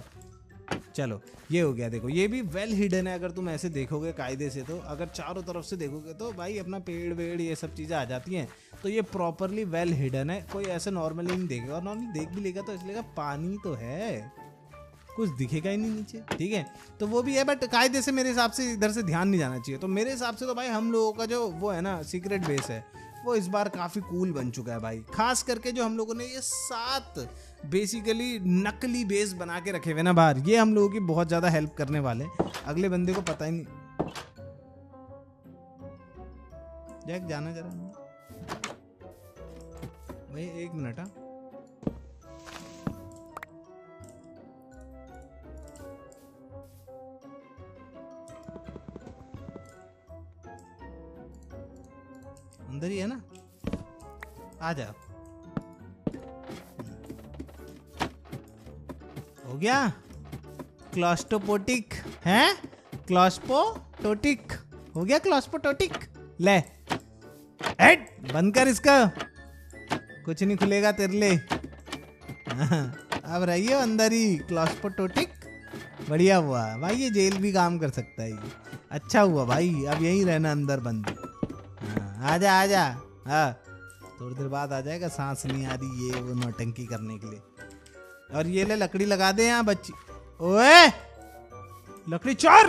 चलो ये हो गया। देखो ये भी वेल हिडन है, अगर तुम ऐसे देखोगे कायदे से तो। अगर चारों तरफ से देखोगे तो भाई अपना पेड़ वेड़ ये सब चीज़ें आ जाती हैं। तो ये प्रॉपरली वेल हिडन है, कोई ऐसे नॉर्मली नहीं देखेगा। और नॉर्मली देख भी लेगा तो इसलिए पानी तो है, कुछ दिखेगा ही नहीं नीचे, ठीक है? तो वो भी है, बट कायदे से मेरे हिसाब से इधर से ध्यान नहीं जाना चाहिए। तो मेरे हिसाब से तो भाई हम लोगों का जो वो है ना सीक्रेट बेस है, वो इस बार काफ़ी कूल बन चुका है भाई। खास करके जो हम लोगों ने ये 7 बेसिकली नकली बेस बना के रखे हुए ना बाहर, ये हम लोगों की बहुत ज़्यादा हेल्प करने वाले हैं। अगले बंदे को पता ही नहीं। जैक जाना जरा भाई, 1 मिनट। हाँ अंदर ही है ना, आ जाओ। हो गया क्लॉस्टोपोटिक है, क्लॉस्पोटोटिक हो गया, क्लॉस्पोटोटिक। ले हेड बंद कर इसका, कुछ नहीं खुलेगा तेरे लिए। अब रहिए अंदर ही, क्लॉस्पोटोटिक। बढ़िया हुआ भाई, ये जेल भी काम कर सकता है ये। अच्छा हुआ भाई, अब यहीं रहना अंदर बंद। हाँ, आजा आजा। हाँ थोड़ी देर बाद आ जाएगा, सांस नहीं आ रही ये वो नौटंकी करने के लिए। और ये ले लकड़ी लगा दे यहाँ बच्ची। ओए लकड़ी चोर।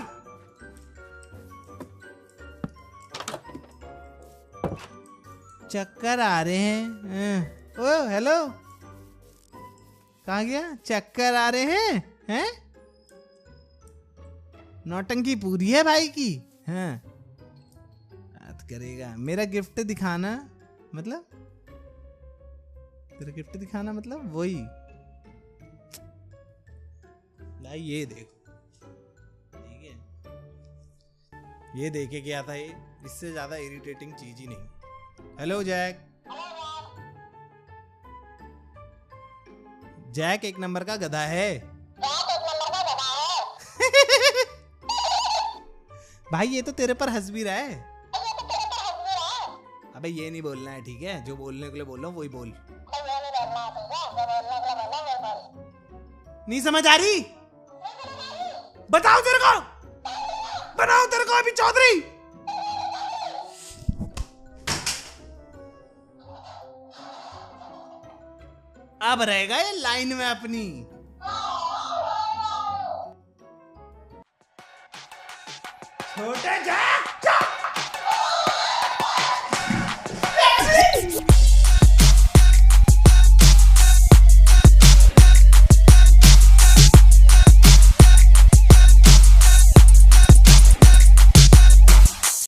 चक्कर आ रहे हैं। ओ हेलो, कहाँ गया? चक्कर आ रहे हैं? नौटंकी पूरी है भाई की। हाँ बात करेगा। मेरा गिफ्ट दिखाना मतलब, तेरा गिफ्ट दिखाना मतलब वही। भाई ये देखो, ठीक है, ये देखे क्या था, ये इससे ज्यादा इरिटेटिंग चीज ही नहीं। Hello Jack. जैक एक नंबर का गधा है। भाई ये तो तेरे पर हंस भी रहा है। अबे ये नहीं बोलना है, ठीक है? जो बोलने के लिए बोल रहा हूँ वही बोल। नहीं समझ आ रही? बताओ तेरे को, बनाओ तेरे को अभी चौधरी। अब रहेगा ये लाइन में अपनी। छोटे जैक